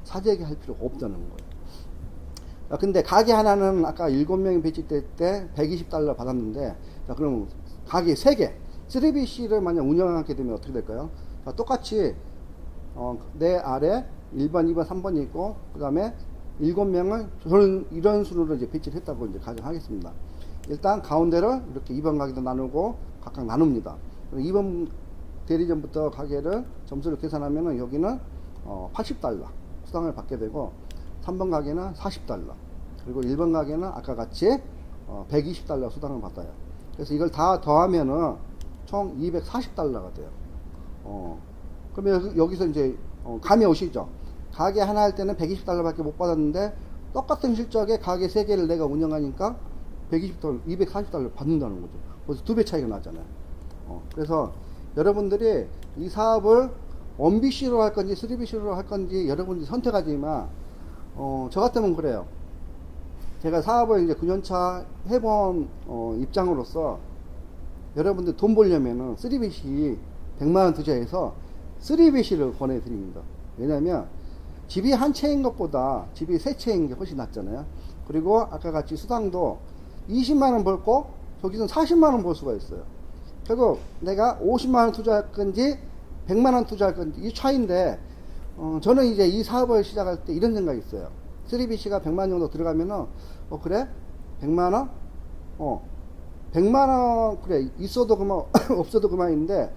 사재기 할 필요가 없다는 거예요. 근데 가게 하나는 아까 7명이 배치될 때 $120 받았는데, 자, 그럼 가게 3개 3BC를 만약 운영하게 되면 어떻게 될까요? 자, 똑같이 내 아래 1번, 2번, 3번이 있고, 그 다음에 7명을 저는 이런 순으로 이제 배치를 했다고 이제 가정하겠습니다. 일단 가운데를 이렇게 2번 가게도 나누고 각각 나눕니다. 2번 대리점부터 가게를 점수를 계산하면은 여기는 $80 수당을 받게 되고, 3번 가게는 $40, 그리고 1번 가게는 아까 같이 $120 수당을 받아요. 그래서 이걸 다 더하면은 총 $240가 돼요. 그러면 여기서 이제 감이 오시죠? 가게 하나 할 때는 $120 밖에 못 받았는데, 똑같은 실적에 가게 3개를 내가 운영하니까 $240 받는다는 거죠. 그래서 2배 차이가 나잖아요. 그래서 여러분들이 이 사업을 1BC로 할 건지 3BC로 할 건지 여러분들이 선택하지만, 저 같으면 그래요. 제가 사업을 이제 9년차 해본 입장으로서 여러분들 돈 벌려면은 3BC 100만원 투자해서 3BC를 권해드립니다. 왜냐면 집이 한 채인 것보다 집이 세 채인 게 훨씬 낫잖아요. 그리고 아까 같이 수당도 20만원 벌고 저기서는 40만원 벌 수가 있어요. 결국 내가 50만원 투자할 건지 100만원 투자할 건지 이 차이인데 저는 이제 이 사업을 시작할 때 이런 생각이 있어요. 3BC가 100만원 정도 들어가면은 그래? 100만원? 100만원 그래 있어도 그만 없어도 그만인데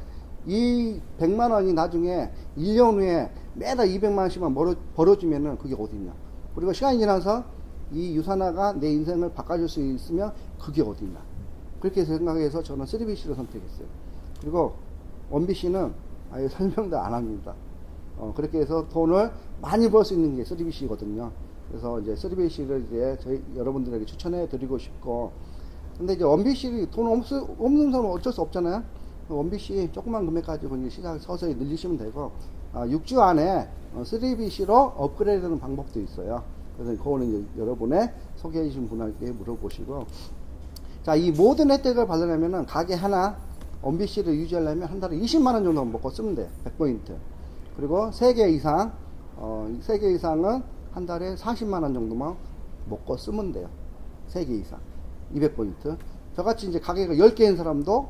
이 100만원이 나중에 1년 후에 매달 200만원씩만 벌어주면은 그게 어딨냐. 그리고 시간이 지나서 이 유산화가 내 인생을 바꿔줄 수 있으면 그게 어딨냐. 그렇게 생각해서 저는 3BC를 선택했어요. 그리고 1BC는 아예 설명도 안 합니다. 그렇게 해서 돈을 많이 벌 수 있는 게 3BC거든요. 그래서 이제 3BC를 이제 저희 여러분들에게 추천해 드리고 싶고, 근데 이제 1BC 돈 없는 사람은 어쩔 수 없잖아요. 1BC 조그만 금액 가지고 이제 시작 서서히 늘리시면 되고, 6주 안에 3BC로 업그레이드하는 방법도 있어요. 그래서 그거는 이제 여러분의 소개해 주신 분에게 물어보시고, 자, 이 모든 혜택을 받으려면은 가게 하나 1BC를 유지하려면 한 달에 20만원 정도 먹고 쓰면 돼요. 100포인트. 그리고 3개 이상, 3개 이상은 한 달에 40만원 정도만 먹고 쓰면 돼요. 3개 이상. 200포인트. 저같이 이제 가게가 10개인 사람도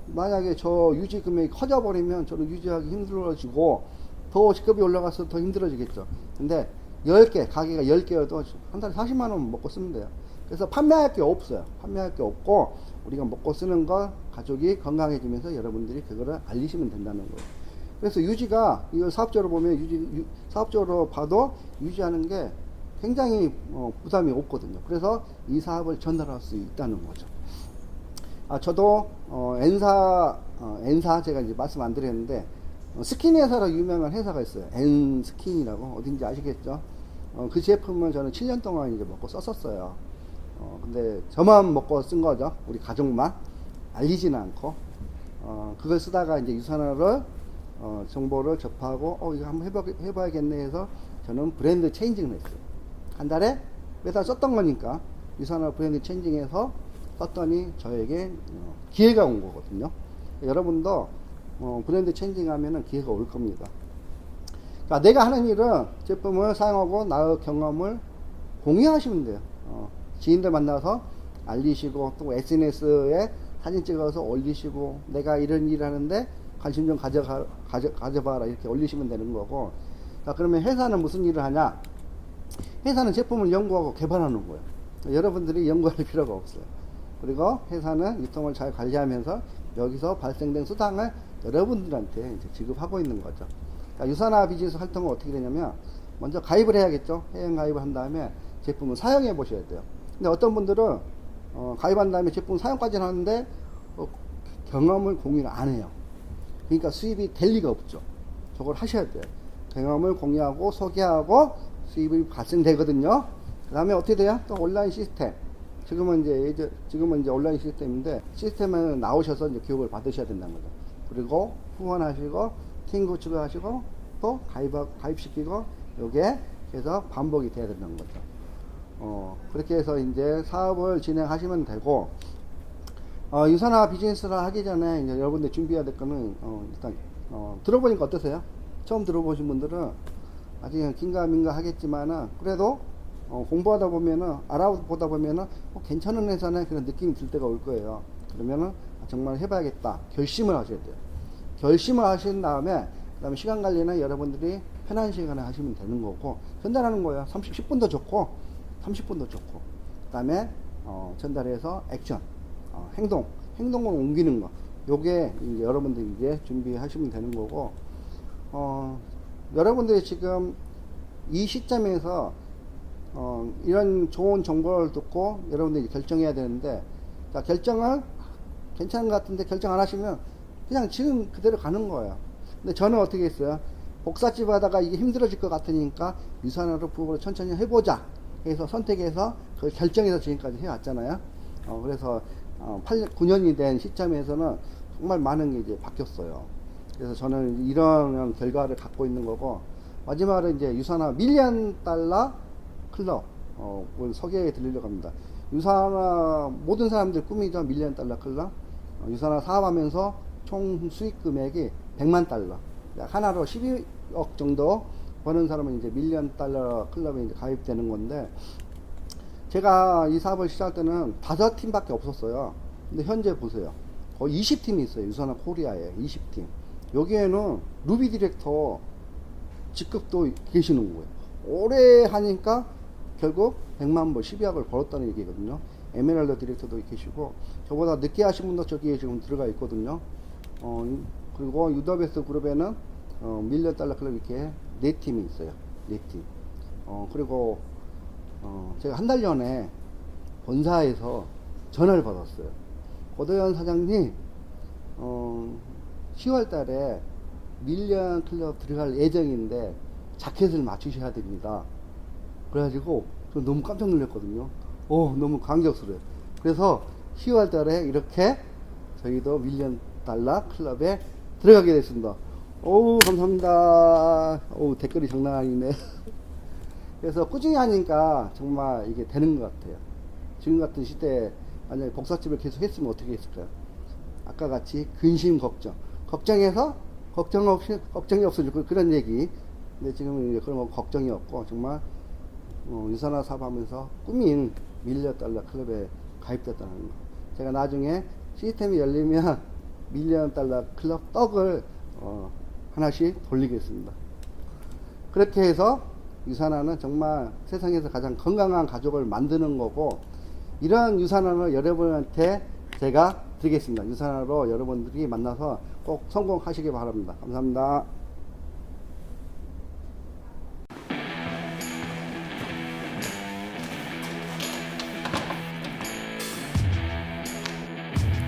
만약에 저 유지 금액이 커져버리면 저는 유지하기 힘들어지고 더 직급이 올라가서 더 힘들어지겠죠. 근데 10개, 가게가 10개여도 한 달에 40만원 먹고 쓰면 돼요. 그래서 판매할 게 없어요. 판매할 게 없고 우리가 먹고 쓰는 거 가족이 건강해지면서 여러분들이 그거를 알리시면 된다는 거예요. 그래서 유지가 이걸 사업적으로 보면 사업적으로 봐도 유지하는 게 굉장히 부담이 없거든요. 그래서 이 사업을 전달할 수 있다는 거죠. 저도 N사 제가 이제 말씀 안 드렸는데 스킨 회사로 유명한 회사가 있어요. N스킨이라고 어딘지 아시겠죠? 그 제품을 저는 7년 동안 이제 먹고 썼었어요. 근데 저만 먹고 쓴 거죠. 우리 가족만 알리지는 않고 그걸 쓰다가 이제 유산화를 정보를 접하고 이거 한번 해봐야겠네 해서 저는 브랜드 체인징을 했어요. 한 달에 매달 썼던 거니까 유산화 브랜드 체인징해서 썼더니 저에게 기회가 온 거거든요. 여러분도 브랜드 체인징 하면은 기회가 올 겁니다. 그러니까 내가 하는 일은 제품을 사용하고 나의 경험을 공유하시면 돼요. 지인들 만나서 알리시고 또 SNS에 사진 찍어서 올리시고 내가 이런 일을 하는데 관심 좀 가져봐라 이렇게 올리시면 되는 거고. 자, 그러면 회사는 무슨 일을 하냐? 회사는 제품을 연구하고 개발하는 거예요. 여러분들이 연구할 필요가 없어요. 그리고 회사는 유통을 잘 관리하면서 여기서 발생된 수당을 여러분들한테 이제 지급하고 있는 거죠. 그러니까 유산화 비즈니스 활동은 어떻게 되냐면 먼저 가입을 해야겠죠. 회원 가입을 한 다음에 제품을 사용해 보셔야 돼요. 근데 어떤 분들은 가입한 다음에 제품 사용까지는 하는데 경험을 공유를 안 해요. 그러니까 수입이 될 리가 없죠. 저걸 하셔야 돼요. 경험을 공유하고 소개하고 수입이 발생되거든요. 그 다음에 어떻게 돼요? 또 온라인 시스템. 지금은 이제 온라인 시스템인데 시스템에 나오셔서 이제 교육을 받으셔야 된다는 거죠. 그리고 후원하시고 팀 구축을 하시고 또 가입시키고 요게 그래서 반복이 돼야 된다는 거죠. 그렇게 해서 이제 사업을 진행하시면 되고, 유산화 비즈니스를 하기 전에 이제 여러분들 준비해야 될 거는, 일단, 들어보니까 어떠세요? 처음 들어보신 분들은 아직 긴가민가 하겠지만은, 그래도, 공부하다 보면은, 알아보다 보면은, 괜찮은 회사네 그런 느낌이 들 때가 올 거예요. 그러면은, 정말 해봐야겠다. 결심을 하셔야 돼요. 결심을 하신 다음에, 그 다음에 시간 관리는 여러분들이 편한 시간에 하시면 되는 거고, 전달하는 거예요. 10분도 좋고, 30분도 좋고, 그 다음에 전달해서 액션, 행동을 옮기는 거, 요게 이제 여러분들이 이제 준비하시면 되는 거고, 여러분들이 지금 이 시점에서 이런 좋은 정보를 듣고 여러분들이 결정해야 되는데, 자, 결정을 괜찮은 것 같은데 결정 안 하시면 그냥 지금 그대로 가는 거예요. 근데 저는 어떻게 했어요? 복사집 하다가 이게 힘들어질 것 같으니까 유산화로 부업으로 천천히 해보자 해서 선택해서 그걸 결정해서 지금까지 해왔잖아요. 그래서 9년이 된 시점에서는 정말 많은 게 이제 바뀌었어요. 그래서 저는 이런 결과를 갖고 있는 거고, 마지막으로 이제 유산화 밀리언 달러 클럽 오늘 소개해 드리려고 합니다. 유산화 모든 사람들 꿈이죠. 밀리언 달러 클럽. 유산화 사업하면서 총 수익 금액이 100만 달러. 하나로 12억 정도 버는 사람은 이제 밀리언 달러 클럽에 이제 가입되는 건데, 제가 이 사업을 시작할 때는 5팀밖에 없었어요. 근데 현재 보세요. 거의 20팀이 있어요. 유산화 코리아에 20팀. 여기에는 루비 디렉터 직급도 계시는 거예요. 오래 하니까 결국 100만 불, 12억을 벌었다는 얘기거든요. 에메랄드 디렉터도 계시고, 저보다 늦게 하신 분도 저기에 지금 들어가 있거든요. 그리고 유더베스트 그룹에는 밀리언 달러 클럽 이렇게 4팀이 있어요. 4팀. 그리고 제가 한 달 전에 본사에서 전화를 받았어요. 고도현 사장님, 10월 달에 밀리언 클럽 들어갈 예정인데 자켓을 맞추셔야 됩니다. 그래가지고 저 너무 깜짝 놀랐거든요. 너무 감격스러워요. 그래서 10월 달에 이렇게 저희도 밀리언 달러 클럽에 들어가게 됐습니다. 감사합니다. 댓글이 장난 아니네. 그래서 꾸준히 하니까 정말 이게 되는 것 같아요. 지금 같은 시대에 만약에 복사집을 계속 했으면 어떻게 했을까요? 아까 같이 근심 걱정해서 걱정이 없어지고 그런 얘기. 근데 지금은 이제 그런 거 걱정이 없고 정말 유산화 사업하면서 꿈인 밀리언 달러 클럽에 가입됐다는 거. 제가 나중에 시스템이 열리면 밀리언 달러 클럽 떡을 하나씩 돌리겠습니다. 그렇게 해서 유산화는 정말 세상에서 가장 건강한 가족을 만드는 거고, 이런 유산화를 여러분한테 제가 드리겠습니다. 유산화로 여러분들이 만나서 꼭 성공하시기 바랍니다. 감사합니다.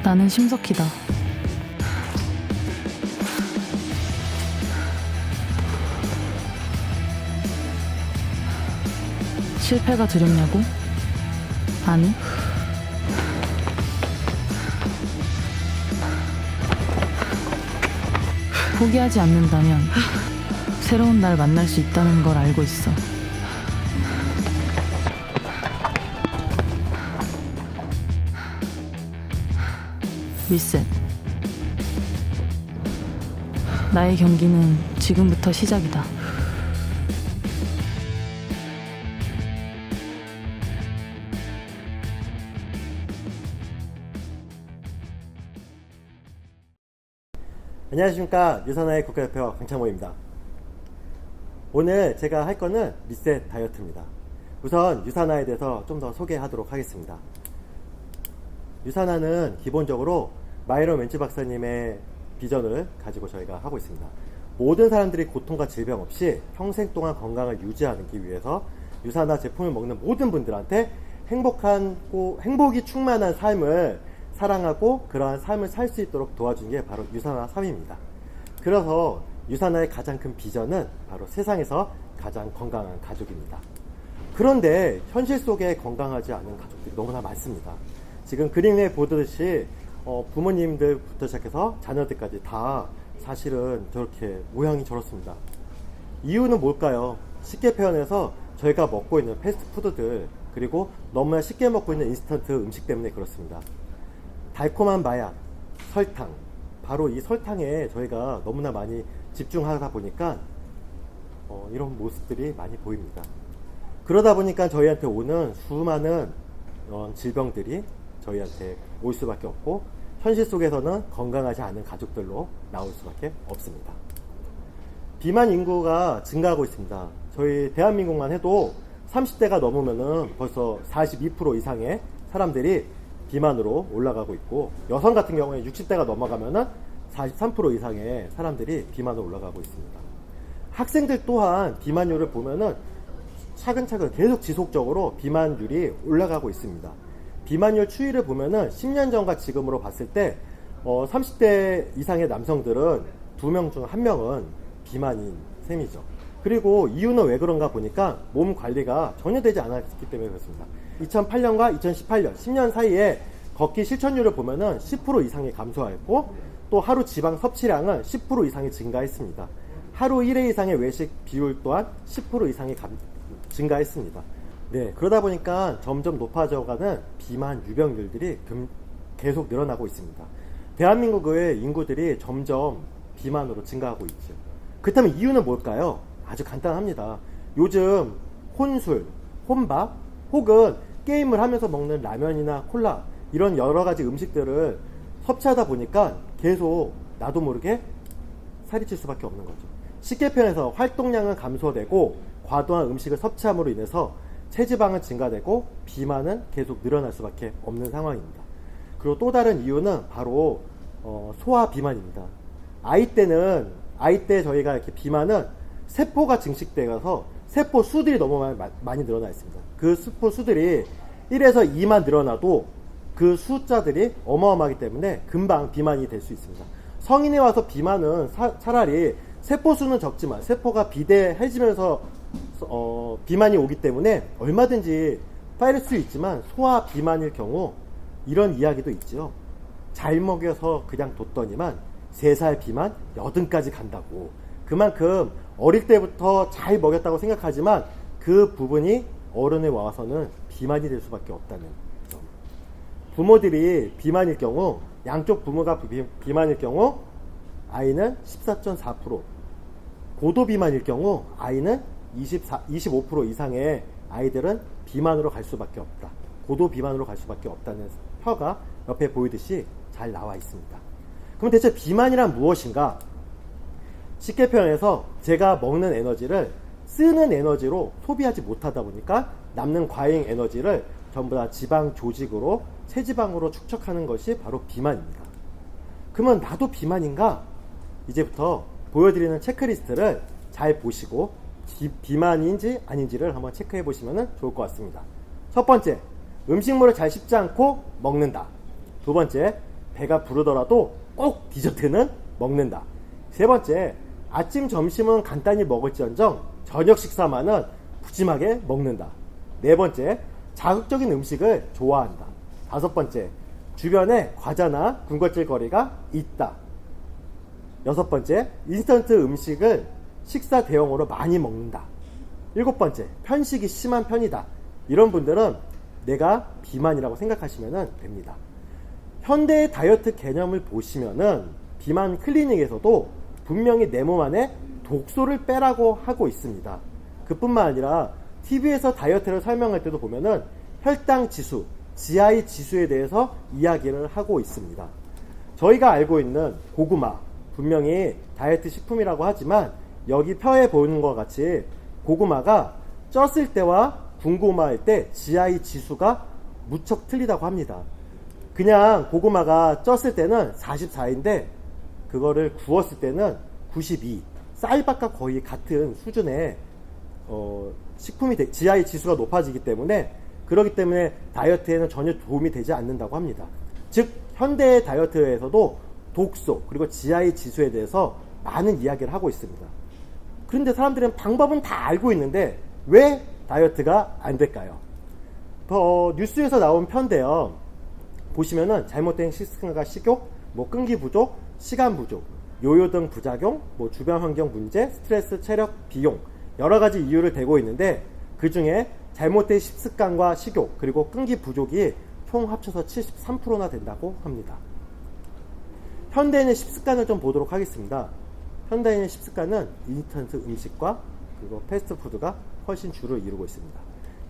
나는 심석희다. 실패가 두렵냐고? 아니. 포기하지 않는다면 새로운 날 만날 수 있다는 걸 알고 있어. 리셋. 나의 경기는 지금부터 시작이다. 안녕하십니까. 유산화의 국가대표 강창모입니다. 오늘 제가 할 거는 리셋 다이어트입니다. 우선 유산화에 대해서 좀 더 소개하도록 하겠습니다. 유산화는 기본적으로 마이런 웬츠 박사님의 비전을 가지고 저희가 하고 있습니다. 모든 사람들이 고통과 질병 없이 평생 동안 건강을 유지하기 위해서 유산화 제품을 먹는 모든 분들한테 행복이 충만한 삶을 사랑하고 그러한 삶을 살 수 있도록 도와주는 게 바로 유산화 사업입니다. 그래서 유산화의 가장 큰 비전은 바로 세상에서 가장 건강한 가족입니다. 그런데 현실 속에 건강하지 않은 가족들이 너무나 많습니다. 지금 그림에 보듯이 부모님들부터 시작해서 자녀들까지 다 사실은 저렇게 모양이 저렇습니다. 이유는 뭘까요? 쉽게 표현해서 저희가 먹고 있는 패스트푸드들, 그리고 너무나 쉽게 먹고 있는 인스턴트 음식 때문에 그렇습니다. 달콤한 마약, 설탕, 바로 이 설탕에 저희가 너무나 많이 집중하다 보니까 이런 모습들이 많이 보입니다. 그러다 보니까 저희한테 오는 수많은 질병들이 저희한테 올 수밖에 없고, 현실 속에서는 건강하지 않은 가족들로 나올 수밖에 없습니다. 비만 인구가 증가하고 있습니다. 저희 대한민국만 해도 30대가 넘으면은 벌써 42% 이상의 사람들이 비만으로 올라가고 있고, 여성 같은 경우에 60대가 넘어가면은 43% 이상의 사람들이 비만으로 올라가고 있습니다. 학생들 또한 비만율을 보면은 차근차근 계속 지속적으로 비만율이 올라가고 있습니다. 비만율 추이를 보면은 10년 전과 지금으로 봤을 때 30대 이상의 남성들은 2명 중 1명은 비만인 셈이죠. 그리고 이유는 왜 그런가 보니까 몸 관리가 전혀 되지 않았기 때문에 그렇습니다. 2008년과 2018년 10년 사이에 걷기 실천율을 보면은 10% 이상이 감소하였고, 또 하루 지방 섭취량은 10% 이상이 증가했습니다. 하루 1회 이상의 외식 비율 또한 10% 이상이 증가했습니다. 네, 그러다 보니까 점점 높아져가는 비만 유병률들이 계속 늘어나고 있습니다. 대한민국의 인구들이 점점 비만으로 증가하고 있죠. 그렇다면 이유는 뭘까요? 아주 간단합니다. 요즘 혼술, 혼밥, 혹은 게임을 하면서 먹는 라면이나 콜라 이런 여러 가지 음식들을 섭취하다 보니까 계속 나도 모르게 살이 찔 수밖에 없는 거죠. 쉽게 표현해서 활동량은 감소되고 과도한 음식을 섭취함으로 인해서 체지방은 증가되고 비만은 계속 늘어날 수밖에 없는 상황입니다. 그리고 또 다른 이유는 바로 소아 비만입니다. 아이 때 저희가 이렇게 비만은 세포가 증식되어서 세포 수들이 너무 많이 늘어나 있습니다. 그 세포 수들이 1에서 2만 늘어나도 그 숫자들이 어마어마하기 때문에 금방 비만이 될 수 있습니다. 성인에 와서 비만은 차라리 세포 수는 적지만 세포가 비대해지면서 비만이 오기 때문에 얼마든지 빠를 수 있지만 소아 비만일 경우 이런 이야기도 있죠. 잘 먹여서 그냥 뒀더니만 3살 비만 80까지 간다고. 그만큼 어릴 때부터 잘 먹였다고 생각하지만 그 부분이 어른에 와서는 비만이 될 수밖에 없다는 점. 부모들이 비만일 경우, 양쪽 부모가 비만일 경우 아이는 14.4%, 고도 비만일 경우 아이는 25% 이상의 아이들은 비만으로 갈 수밖에 없다. 고도 비만으로 갈 수밖에 없다는 표가 옆에 보이듯이 잘 나와 있습니다. 그럼 대체 비만이란 무엇인가? 쉽게 표현해서 제가 먹는 에너지를 쓰는 에너지로 소비하지 못하다 보니까 남는 과잉 에너지를 전부 다 지방 조직으로 체지방으로 축적하는 것이 바로 비만입니다. 그러면 나도 비만인가? 이제부터 보여드리는 체크리스트를 잘 보시고 비만인지 아닌지를 한번 체크해 보시면 좋을 것 같습니다. 첫 번째, 음식물을 잘 씹지 않고 먹는다. 두 번째, 배가 부르더라도 꼭 디저트는 먹는다. 세 번째, 아침, 점심은 간단히 먹을지언정 저녁 식사만은 푸짐하게 먹는다. 네 번째, 자극적인 음식을 좋아한다. 다섯 번째, 주변에 과자나 군것질 거리가 있다. 여섯 번째, 인스턴트 음식을 식사 대용으로 많이 먹는다. 일곱 번째, 편식이 심한 편이다. 이런 분들은 내가 비만이라고 생각하시면 됩니다. 현대의 다이어트 개념을 보시면은 비만 클리닉에서도 분명히 내 몸 안에 독소를 빼라고 하고 있습니다. 그뿐만 아니라 TV에서 다이어트를 설명할 때도 보면은 혈당 지수, GI 지수에 대해서 이야기를 하고 있습니다. 저희가 알고 있는 고구마, 분명히 다이어트 식품이라고 하지만 여기 표에 보이는 것 같이 고구마가 쪘을 때와 군고구마일 때 GI 지수가 무척 틀리다고 합니다. 그냥 고구마가 쪘을 때는 44인데 그거를 구웠을 때는 92, 쌀밥과 거의 같은 수준의 식품이 GI 지수가 높아지기 때문에 그렇기 때문에 다이어트에는 전혀 도움이 되지 않는다고 합니다. 즉 현대 다이어트에서도 독소 그리고 GI 지수에 대해서 많은 이야기를 하고 있습니다. 그런데 사람들은 방법은 다 알고 있는데 왜 다이어트가 안 될까요? 뉴스에서 나온 편인데요. 보시면은 잘못된 식습관과 식욕, 끈기 부족, 시간 부족, 요요 등 부작용, 주변 환경 문제, 스트레스, 체력, 비용 여러 가지 이유를 대고 있는데 그 중에 잘못된 식습관과 식욕 그리고 끈기 부족이 총 합쳐서 73%나 된다고 합니다. 현대인의 식습관을 좀 보도록 하겠습니다. 현대인의 식습관은 인스턴트 음식과 그리고 패스트푸드가 훨씬 주를 이루고 있습니다.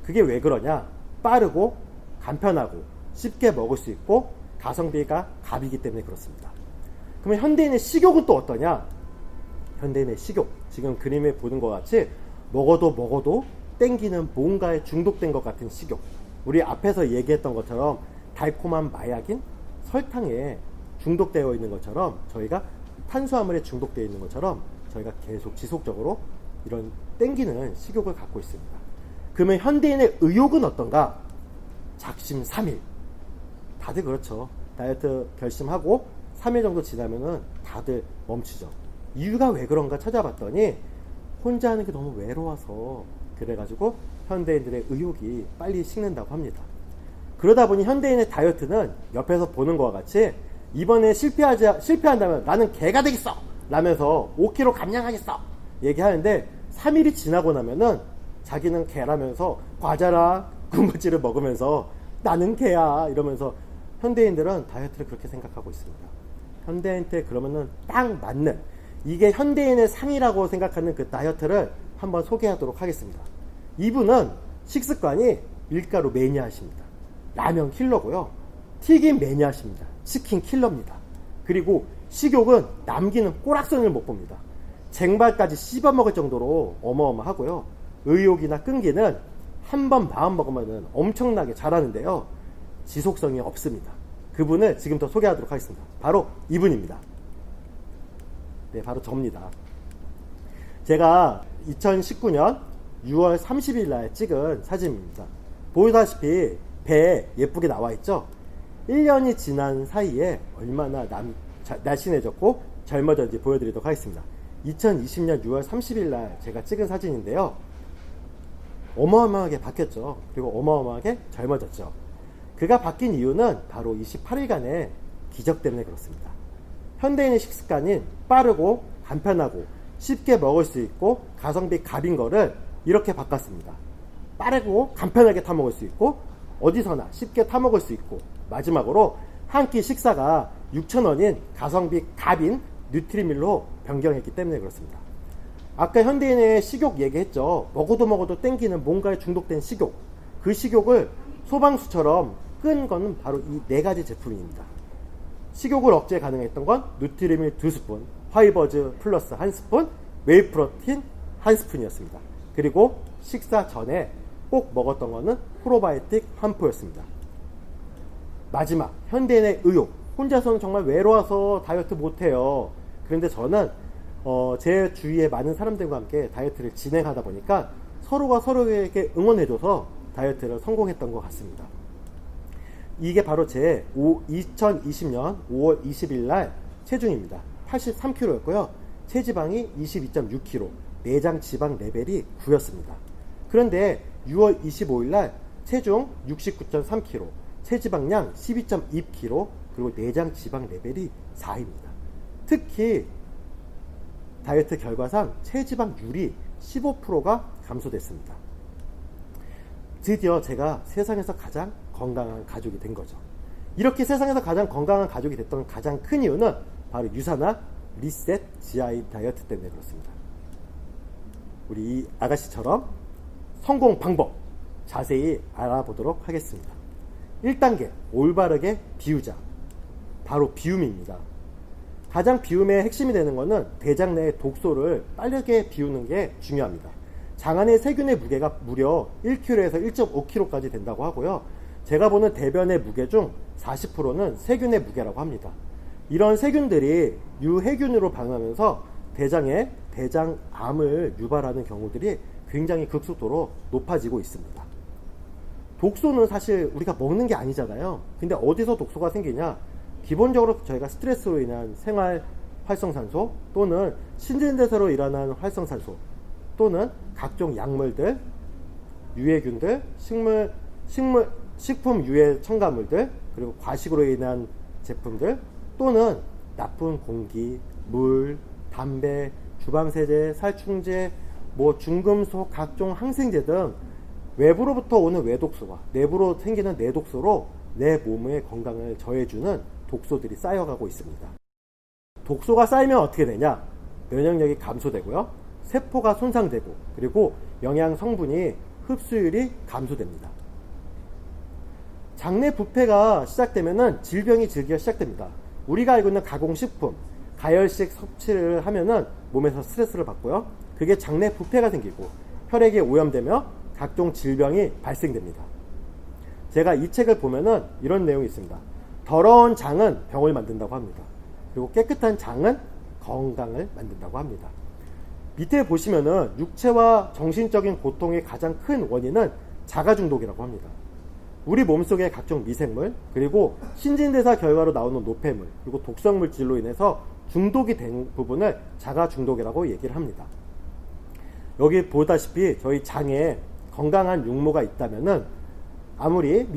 그게 왜 그러냐? 빠르고 간편하고 쉽게 먹을 수 있고 가성비가 갑이기 때문에 그렇습니다. 그러면 현대인의 식욕은 또 어떠냐? 현대인의 식욕, 지금 그림에 보는 것 같이 먹어도 땡기는 뭔가에 중독된 것 같은 식욕. 우리 앞에서 얘기했던 것처럼 달콤한 마약인 설탕에 중독되어 있는 것처럼 저희가 탄수화물에 중독되어 있는 것처럼 저희가 계속 지속적으로 이런 땡기는 식욕을 갖고 있습니다. 그러면 현대인의 의욕은 어떤가? 작심삼일. 다들 그렇죠. 다이어트 결심하고 3일 정도 지나면은 다들 멈추죠. 이유가 왜 그런가 찾아봤더니 혼자 하는 게 너무 외로워서 그래가지고 현대인들의 의욕이 빨리 식는다고 합니다. 그러다 보니 현대인의 다이어트는 옆에서 보는 것과 같이 이번에 실패한다면 나는 개가 되겠어! 라면서 5kg 감량하겠어! 얘기하는데 3일이 지나고 나면은 자기는 개라면서 과자랑 군것질을 먹으면서 나는 개야 이러면서 현대인들은 다이어트를 그렇게 생각하고 있습니다. 현대인한테 그러면은 딱 맞는 이게 현대인의 상이라고 생각하는 그 다이어트를 한번 소개하도록 하겠습니다. 이분은 식습관이 밀가루 매니아십니다. 라면 킬러고요. 튀김 매니아십니다. 치킨 킬러입니다. 그리고 식욕은 남기는 꼬락선을 못 봅니다. 쟁발까지 씹어먹을 정도로 어마어마하고요. 의욕이나 끈기는 한 번 마음 먹으면 엄청나게 잘하는데요. 지속성이 없습니다. 그분을 지금부터 소개하도록 하겠습니다. 바로 이분입니다. 네, 바로 저입니다. 제가 2019년 6월 30일 날 찍은 사진입니다. 보시다시피 배에 예쁘게 나와 있죠? 1년이 지난 사이에 얼마나 날씬해졌고 젊어졌는지 보여드리도록 하겠습니다. 2020년 6월 30일 날 제가 찍은 사진인데요. 어마어마하게 바뀌었죠. 그리고 어마어마하게 젊어졌죠. 그가 바뀐 이유는 바로 28일간의 기적 때문에 그렇습니다. 현대인의 식습관인 빠르고 간편하고 쉽게 먹을 수 있고 가성비 갑인 거를 이렇게 바꿨습니다. 빠르고 간편하게 타먹을 수 있고 어디서나 쉽게 타먹을 수 있고 마지막으로 한 끼 식사가 6,000원인 가성비 갑인 뉴트리밀로 변경했기 때문에 그렇습니다. 아까 현대인의 식욕 얘기했죠. 먹어도 땡기는 뭔가에 중독된 식욕. 그 식욕을 소방수처럼 끈 거는 바로 이 4가지 제품입니다. 식욕을 억제 가능했던 건 누트리밀 2스푼, 화이버즈 플러스 1스푼, 웨이프로틴 1스푼이었습니다. 그리고 식사 전에 꼭 먹었던 거는 프로바이오틱 한 포였습니다. 마지막, 현대인의 의욕. 혼자서는 정말 외로워서 다이어트 못해요. 그런데 저는 제 주위에 많은 사람들과 함께 다이어트를 진행하다 보니까 서로가 서로에게 응원해줘서 다이어트를 성공했던 것 같습니다. 이게 바로 제 2020년 5월 20일 날 체중입니다. 83kg였고요. 체지방이 22.6kg, 내장 지방 레벨이 9였습니다. 그런데 6월 25일 날 체중 69.3kg, 체지방량 12.2kg, 그리고 내장 지방 레벨이 4입니다. 특히 다이어트 결과상 체지방률이 15%가 감소됐습니다. 드디어 제가 세상에서 가장 건강한 가족이 된 거죠. 이렇게 세상에서 가장 건강한 가족이 됐던 가장 큰 이유는 바로 유산화 리셋 GI 다이어트 때문에 그렇습니다. 우리 이 아가씨처럼 성공 방법 자세히 알아보도록 하겠습니다. 1단계 올바르게 비우자. 바로 비움입니다. 가장 비움의 핵심이 되는 것은 대장 내의 독소를 빠르게 비우는 게 중요합니다. 장 안의 세균의 무게가 무려 1kg에서 1.5kg까지 된다고 하고요. 제가 보는 대변의 무게 중 40%는 세균의 무게라고 합니다. 이런 세균들이 유해균으로 반응하면서 대장에 대장암을 유발하는 경우들이 굉장히 급속도로 높아지고 있습니다. 독소는 사실 우리가 먹는 게 아니잖아요. 근데 어디서 독소가 생기냐? 기본적으로 저희가 스트레스로 인한 생활 활성산소 또는 신진대사로 일어나는 활성산소 또는 각종 약물들, 유해균들, 식품 유해 첨가물들, 그리고 과식으로 인한 제품들 또는 나쁜 공기, 물, 담배, 주방세제, 살충제, 중금속, 각종 항생제 등 외부로부터 오는 외독소와 내부로 생기는 내독소로 내 몸의 건강을 저해주는 독소들이 쌓여가고 있습니다. 독소가 쌓이면 어떻게 되냐? 면역력이 감소되고요. 세포가 손상되고 그리고 영양 성분이 흡수율이 감소됩니다. 장내 부패가 시작되면은 질병이 즐겨 시작됩니다. 우리가 알고 있는 가공식품, 가열식 섭취를 하면은 몸에서 스트레스를 받고요. 그게 장내 부패가 생기고 혈액이 오염되며 각종 질병이 발생됩니다. 제가 이 책을 보면은 이런 내용이 있습니다. 더러운 장은 병을 만든다고 합니다. 그리고 깨끗한 장은 건강을 만든다고 합니다. 밑에 보시면은 육체와 정신적인 고통의 가장 큰 원인은 자가 중독이라고 합니다. 우리 몸속의 각종 미생물, 그리고 신진대사 결과로 나오는 노폐물, 그리고 독성 물질로 인해서 중독이 된 부분을 자가 중독이라고 얘기를 합니다. 여기 보다시피 저희 장에 건강한 육모가 있다면은 아무리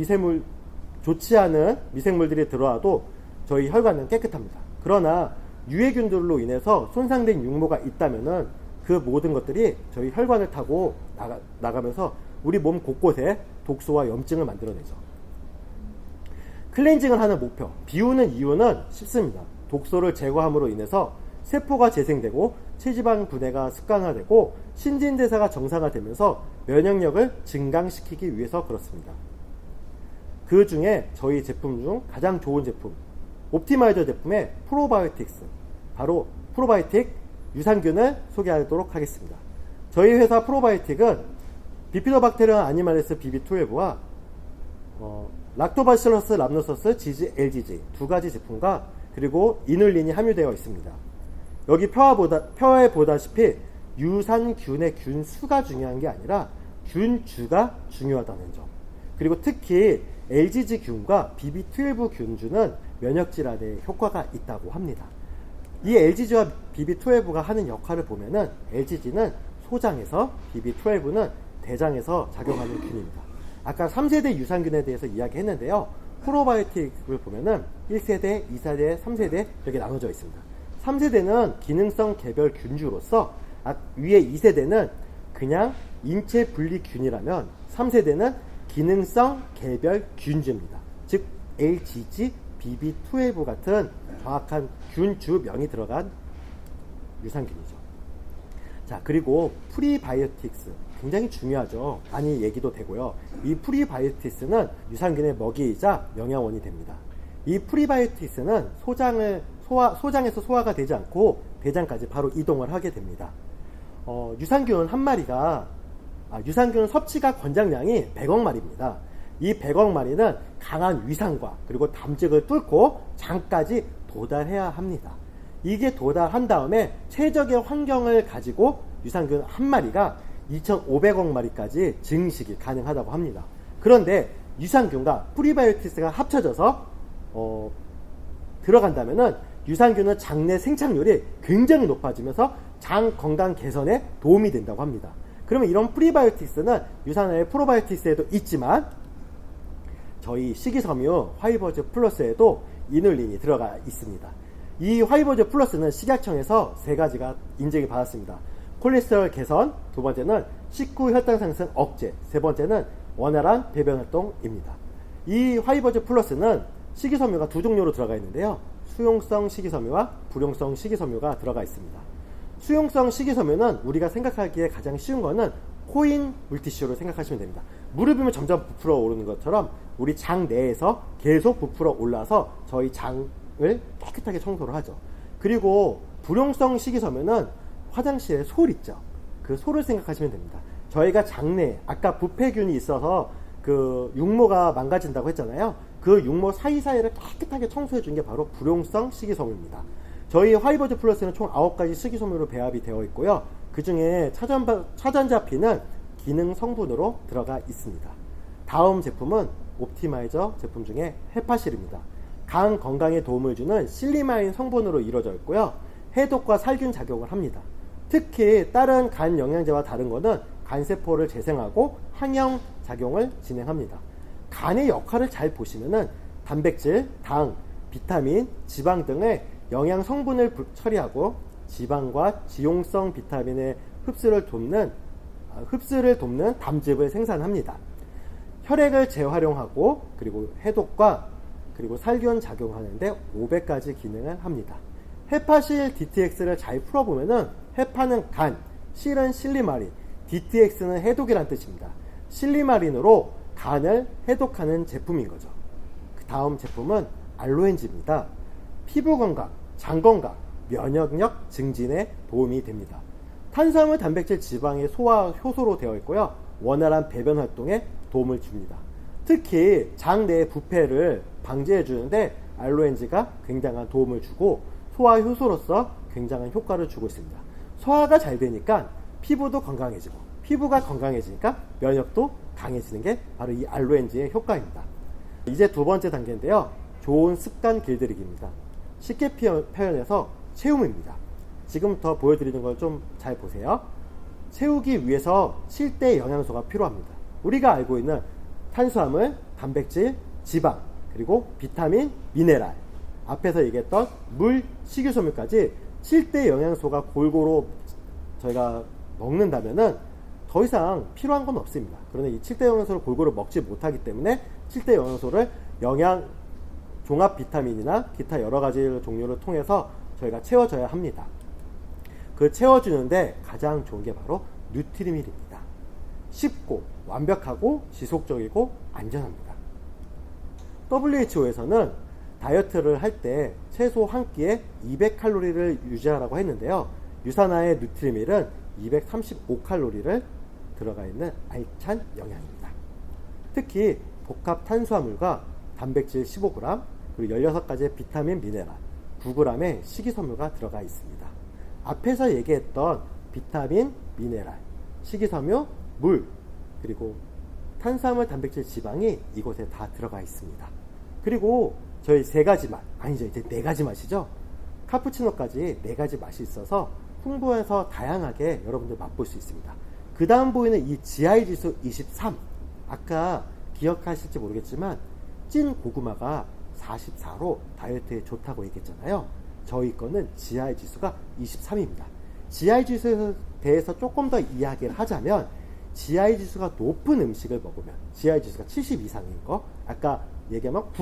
좋지 않은 미생물들이 들어와도 저희 혈관은 깨끗합니다. 그러나 유해균들로 인해서 손상된 육모가 있다면은 그 모든 것들이 저희 혈관을 타고 나가면서 우리 몸 곳곳에 독소와 염증을 만들어내죠. 클렌징을 하는 목표, 비우는 이유는 쉽습니다. 독소를 제거함으로 인해서 세포가 재생되고 체지방 분해가 습관화되고 신진대사가 정상화되면서 면역력을 증강시키기 위해서 그렇습니다. 그 중에 저희 제품 중 가장 좋은 제품, 옵티마이저 제품의 프로바이오틱스, 바로 프로바이오틱 유산균을 소개하도록 하겠습니다. 저희 회사 프로바이오틱은 비피더박테리아 아니말리스 BB12와 락토바실러스 람노서스 지지 LGG 두 가지 제품과 그리고 이눌린이 함유되어 있습니다. 여기 표에 보다시피 유산균의 균수가 중요한 게 아니라 균주가 중요하다는 점, 그리고 특히 LGG 균과 BB12 균주는 면역 질환에 효과가 있다고 합니다. 이 LGG와 BB12가 하는 역할을 보면은 LGG는 소장에서, BB12는 대장에서 작용하는 균입니다. 아까 3세대 유산균에 대해서 이야기했는데요. 프로바이오틱을 보면은 1세대, 2세대, 3세대 이렇게 나눠져 있습니다. 3세대는 기능성 개별 균주로서 위에 2세대는 그냥 인체 분리균이라면 3세대는 기능성 개별 균주입니다. 즉 LGG, BB12 같은 정확한 균주명이 들어간 유산균이죠. 자, 그리고 프리바이오틱스 굉장히 중요하죠. 많이 얘기도 되고요. 이 프리바이오틱스는 유산균의 먹이이자 영양원이 됩니다. 이 프리바이오틱스는 소장에서 소화가 되지 않고 대장까지 바로 이동을 하게 됩니다. 유산균 한 마리가 유산균 섭취가 권장량이 100억 마리입니다. 이 100억 마리는 강한 위산과 그리고 담즙을 뚫고 장까지 도달해야 합니다. 이게 도달한 다음에 최적의 환경을 가지고 유산균 한 마리가 2,500억 마리까지 증식이 가능하다고 합니다. 그런데 유산균과 프리바이오틱스가 합쳐져서 들어간다면은 유산균은 장내 생착률이 굉장히 높아지면서 장 건강 개선에 도움이 된다고 합니다. 그러면 이런 프리바이오틱스는 유산균의 프로바이오틱스에도 있지만 저희 식이섬유 화이버즈 플러스에도 이눌린이 들어가 있습니다. 이 화이버즈 플러스는 식약청에서 3가지가 인증이 받았습니다. 콜레스테롤 개선, 두 번째는 식후 혈당 상승 억제, 세 번째는 원활한 배변 활동입니다. 이 화이버즈 플러스는 식이섬유가 두 종류로 들어가 있는데요. 수용성 식이섬유와 불용성 식이섬유가 들어가 있습니다. 수용성 식이섬유는 우리가 생각하기에 가장 쉬운 거는 코인 물티슈로 생각하시면 됩니다. 무릎이면 점점 부풀어 오르는 것처럼 우리 장 내에서 계속 부풀어 올라서 저희 장을 깨끗하게 청소를 하죠. 그리고 불용성 식이섬유는 화장실에 솔 있죠. 그 솔을 생각하시면 됩니다. 저희가 장내에 아까 부패균이 있어서 그 육모가 망가진다고 했잖아요. 그 육모 사이사이를 깨끗하게 청소해 준 게 바로 불용성 식이섬유입니다. 저희 화이버즈 플러스는 총 9가지 식이섬유로 배합이 되어 있고요. 그 중에 차전자피는 기능 성분으로 들어가 있습니다. 다음 제품은 옵티마이저 제품 중에 헤파실입니다. 간 건강에 도움을 주는 실리마인 성분으로 이루어져 있고요. 해독과 살균 작용을 합니다. 특히 다른 간 영양제와 다른 것은 간세포를 재생하고 항염 작용을 진행합니다. 간의 역할을 잘 보시면은 단백질, 당, 비타민, 지방 등의 영양 성분을 처리하고 지방과 지용성 비타민의 흡수를 돕는 담즙을 생산합니다. 혈액을 재활용하고 그리고 해독과 그리고 살균 작용하는데 500가지 기능을 합니다. 헤파실 DTX를 잘 풀어보면은 헤파는 간, 실은 실리마린, DTX는 해독이란 뜻입니다. 실리마린으로 간을 해독하는 제품인 거죠. 그 다음 제품은 알로엔지입니다. 피부 건강, 장 건강, 면역력 증진에 도움이 됩니다. 탄수화물, 단백질, 지방의 소화 효소로 되어 있고요. 원활한 배변 활동에 도움을 줍니다. 특히 장 내의 부패를 방지해 주는데 알로엔지가 굉장한 도움을 주고 소화 효소로서 굉장한 효과를 주고 있습니다. 소화가 잘 되니까 피부도 건강해지고 피부가 건강해지니까 면역도 강해지는 게 바로 이 알로엔지의 효과입니다. 이제 두 번째 단계인데요. 좋은 습관 길들이기입니다. 쉽게 표현해서 채움입니다. 지금부터 보여드리는 걸 좀 잘 보세요. 채우기 위해서 7대 영양소가 필요합니다. 우리가 알고 있는 탄수화물, 단백질, 지방, 그리고 비타민, 미네랄, 앞에서 얘기했던 물, 식이섬유까지 7대 영양소가 골고루 저희가 먹는다면은 더 이상 필요한 건 없습니다. 그러나 이 7대 영양소를 골고루 먹지 못하기 때문에 7대 영양소를 영양 종합 비타민이나 기타 여러 가지 종류를 통해서 저희가 채워줘야 합니다. 그 채워주는데 가장 좋은 게 바로 누트리밀입니다. 쉽고 완벽하고 지속적이고 안전합니다. WHO에서는 다이어트를 할 때 최소 한 끼에 200칼로리를 유지하라고 했는데요. 유산화의 누트리밀은 235칼로리를 들어가 있는 알찬 영양입니다. 특히 복합 탄수화물과 단백질 15g, 그리고 16가지의 비타민, 미네랄, 9g의 식이섬유가 들어가 있습니다. 앞에서 얘기했던 비타민, 미네랄, 식이섬유, 물, 그리고 탄수화물, 단백질, 지방이 이곳에 다 들어가 있습니다. 그리고 저희 3가지 맛, 아니죠, 이제 4가지 맛이죠. 카푸치노까지 4가지 맛이 있어서 풍부해서 다양하게 여러분들 맛볼 수 있습니다. 그 다음 보이는 이 GI 지수 23, 아까 기억하실지 모르겠지만 찐 고구마가 44로 다이어트에 좋다고 얘기했잖아요. 저희 거는 GI 지수가 23입니다. GI 지수에 대해서 조금 더 이야기를 하자면 GI 지수가 높은 음식을 먹으면, GI 지수가 70 이상인 거, 아까 얘기하면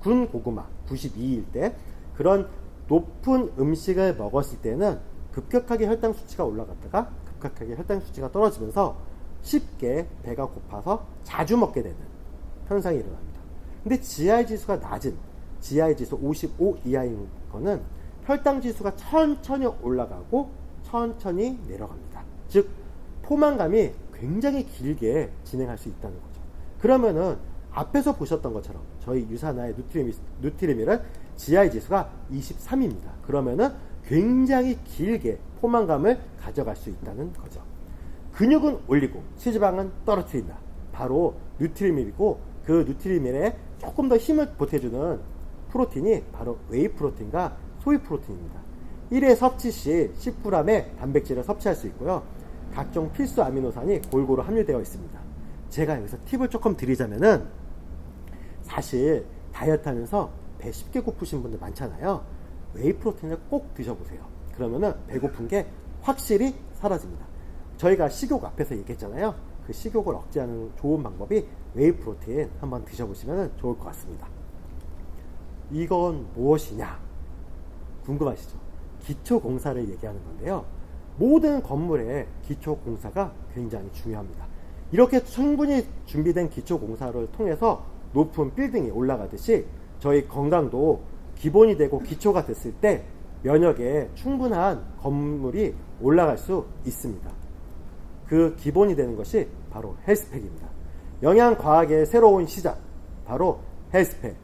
군 고구마 92일 때 그런 높은 음식을 먹었을 때는 급격하게 혈당 수치가 올라갔다가 급격하게 혈당 수치가 떨어지면서 쉽게 배가 고파서 자주 먹게 되는 현상이 일어납니다. 근데 GI 지수가 낮은 GI 지수 55 이하인 거는 혈당 지수가 천천히 올라가고 천천히 내려갑니다. 즉 포만감이 굉장히 길게 진행할 수 있다는 거죠. 그러면은 앞에서 보셨던 것처럼 저희 유산화의 누트리밀은 GI 지수가 23입니다. 그러면은 굉장히 길게 포만감을 가져갈 수 있다는 거죠. 근육은 올리고 체지방은 떨어뜨린다. 바로 누트리밀이고, 그 누트리밀에 조금 더 힘을 보태주는 프로틴이 바로 웨이 프로틴과 소이 프로틴입니다. 1회 섭취 시 10g의 단백질을 섭취할 수 있고요. 각종 필수 아미노산이 골고루 함유되어 있습니다. 제가 여기서 팁을 조금 드리자면은, 사실 다이어트 하면서 배 쉽게 고프신 분들 많잖아요. 웨이 프로틴을 꼭 드셔보세요. 그러면은 배고픈 게 확실히 사라집니다. 저희가 식욕 앞에서 얘기했잖아요. 그 식욕을 억제하는 좋은 방법이 웨이 프로틴 한번 드셔보시면 좋을 것 같습니다. 이건 무엇이냐 궁금하시죠? 기초공사를 얘기하는 건데요. 모든 건물의 기초공사가 굉장히 중요합니다. 이렇게 충분히 준비된 기초공사를 통해서 높은 빌딩이 올라가듯이 저희 건강도 기본이 되고 기초가 됐을 때 면역에 충분한 건물이 올라갈 수 있습니다. 그 기본이 되는 것이 바로 헬스팩입니다. 영양과학의 새로운 시작, 바로 헬스팩.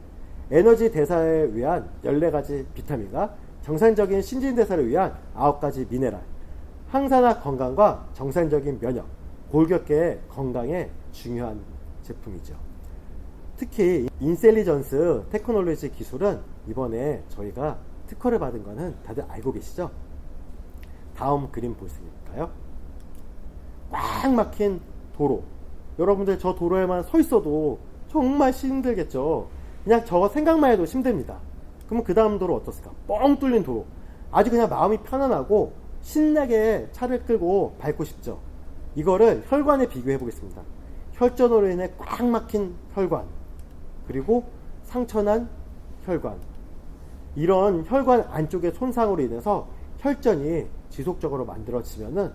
에너지 대사에 위한 14가지 비타민과 정상적인 신진대사를 위한 9가지 미네랄, 항산화 건강과 정상적인 면역, 골격계의 건강에 중요한 제품이죠. 특히 인셀리전스 테크놀로지 기술은 이번에 저희가 특허를 받은 거는 다들 알고 계시죠? 다음 그림 보실까요? 꽉 막힌 도로. 여러분들 저 도로에만 서 있어도 정말 힘들겠죠? 그냥 저거 생각만 해도 힘듭니다. 그러면 그 다음 도로 어떻습니까? 뻥 뚫린 도로. 아주 그냥 마음이 편안하고 신나게 차를 끌고 밟고 싶죠? 이거를 혈관에 비교해 보겠습니다. 혈전으로 인해 꽉 막힌 혈관, 그리고 상처난 혈관. 이런 혈관 안쪽의 손상으로 인해서 혈전이 지속적으로 만들어지면은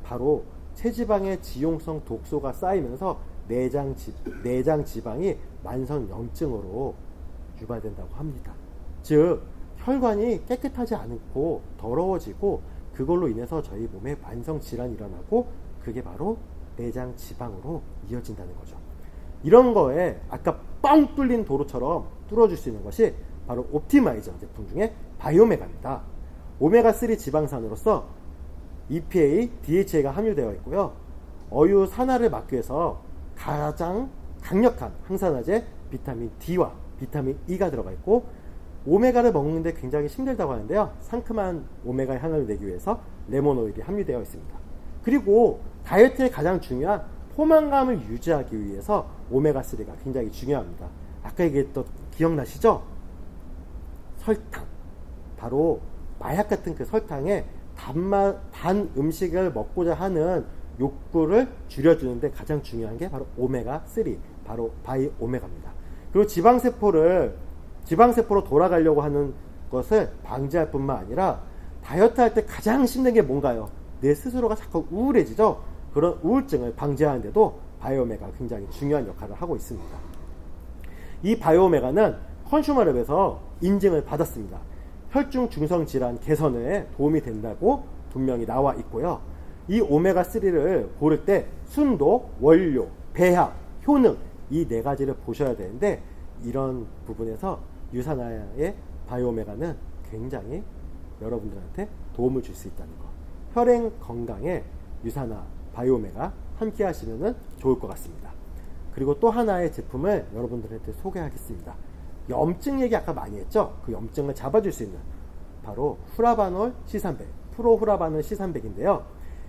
바로 체지방의 지용성 독소가 쌓이면서 내장 지방이 만성염증으로 유발된다고 합니다. 즉 혈관이 깨끗하지 않고 더러워지고 그걸로 인해서 저희 몸에 만성 질환이 일어나고 그게 바로 내장 지방으로 이어진다는 거죠. 이런 거에 아까 뻥 뚫린 도로처럼 뚫어줄 수 있는 것이 바로 옵티마이저 제품 중에 바이오메가입니다. 오메가3 지방산으로서 EPA, DHA가 함유되어 있고요. 어유 산화를 막기 위해서 가장 강력한 항산화제 비타민 D와 비타민 E가 들어가 있고, 오메가를 먹는데 굉장히 힘들다고 하는데요. 상큼한 오메가 향을 내기 위해서 레몬 오일이 함유되어 있습니다. 그리고 다이어트에 가장 중요한 포만감을 유지하기 위해서 오메가3가 굉장히 중요합니다. 아까 얘기했던 기억나시죠? 설탕. 바로 마약 같은 그 설탕에 단 음식을 먹고자 하는 욕구를 줄여주는데 가장 중요한 게 바로 오메가3, 바로 바이오메가입니다. 그리고 지방세포로 돌아가려고 하는 것을 방지할 뿐만 아니라 다이어트 할 때 가장 힘든 게 뭔가요? 내 스스로가 자꾸 우울해지죠? 그런 우울증을 방지하는데도 바이오메가 굉장히 중요한 역할을 하고 있습니다. 이 바이오메가는 컨슈머랩에서 인증을 받았습니다. 혈중 중성 질환 개선에 도움이 된다고 분명히 나와 있고요. 이 오메가3를 고를 때 순도, 원료, 배합, 효능 이 네 가지를 보셔야 되는데 이런 부분에서 유산화의 바이오메가는 굉장히 여러분들한테 도움을 줄 수 있다는 거. 혈행 건강에 유산화, 바이오메가 함께 하시면 좋을 것 같습니다. 그리고 또 하나의 제품을 여러분들한테 소개하겠습니다. 염증 얘기 아까 많이 했죠? 그 염증을 잡아줄 수 있는 바로 후라바놀 C300, 프로후라바놀 C300인데요.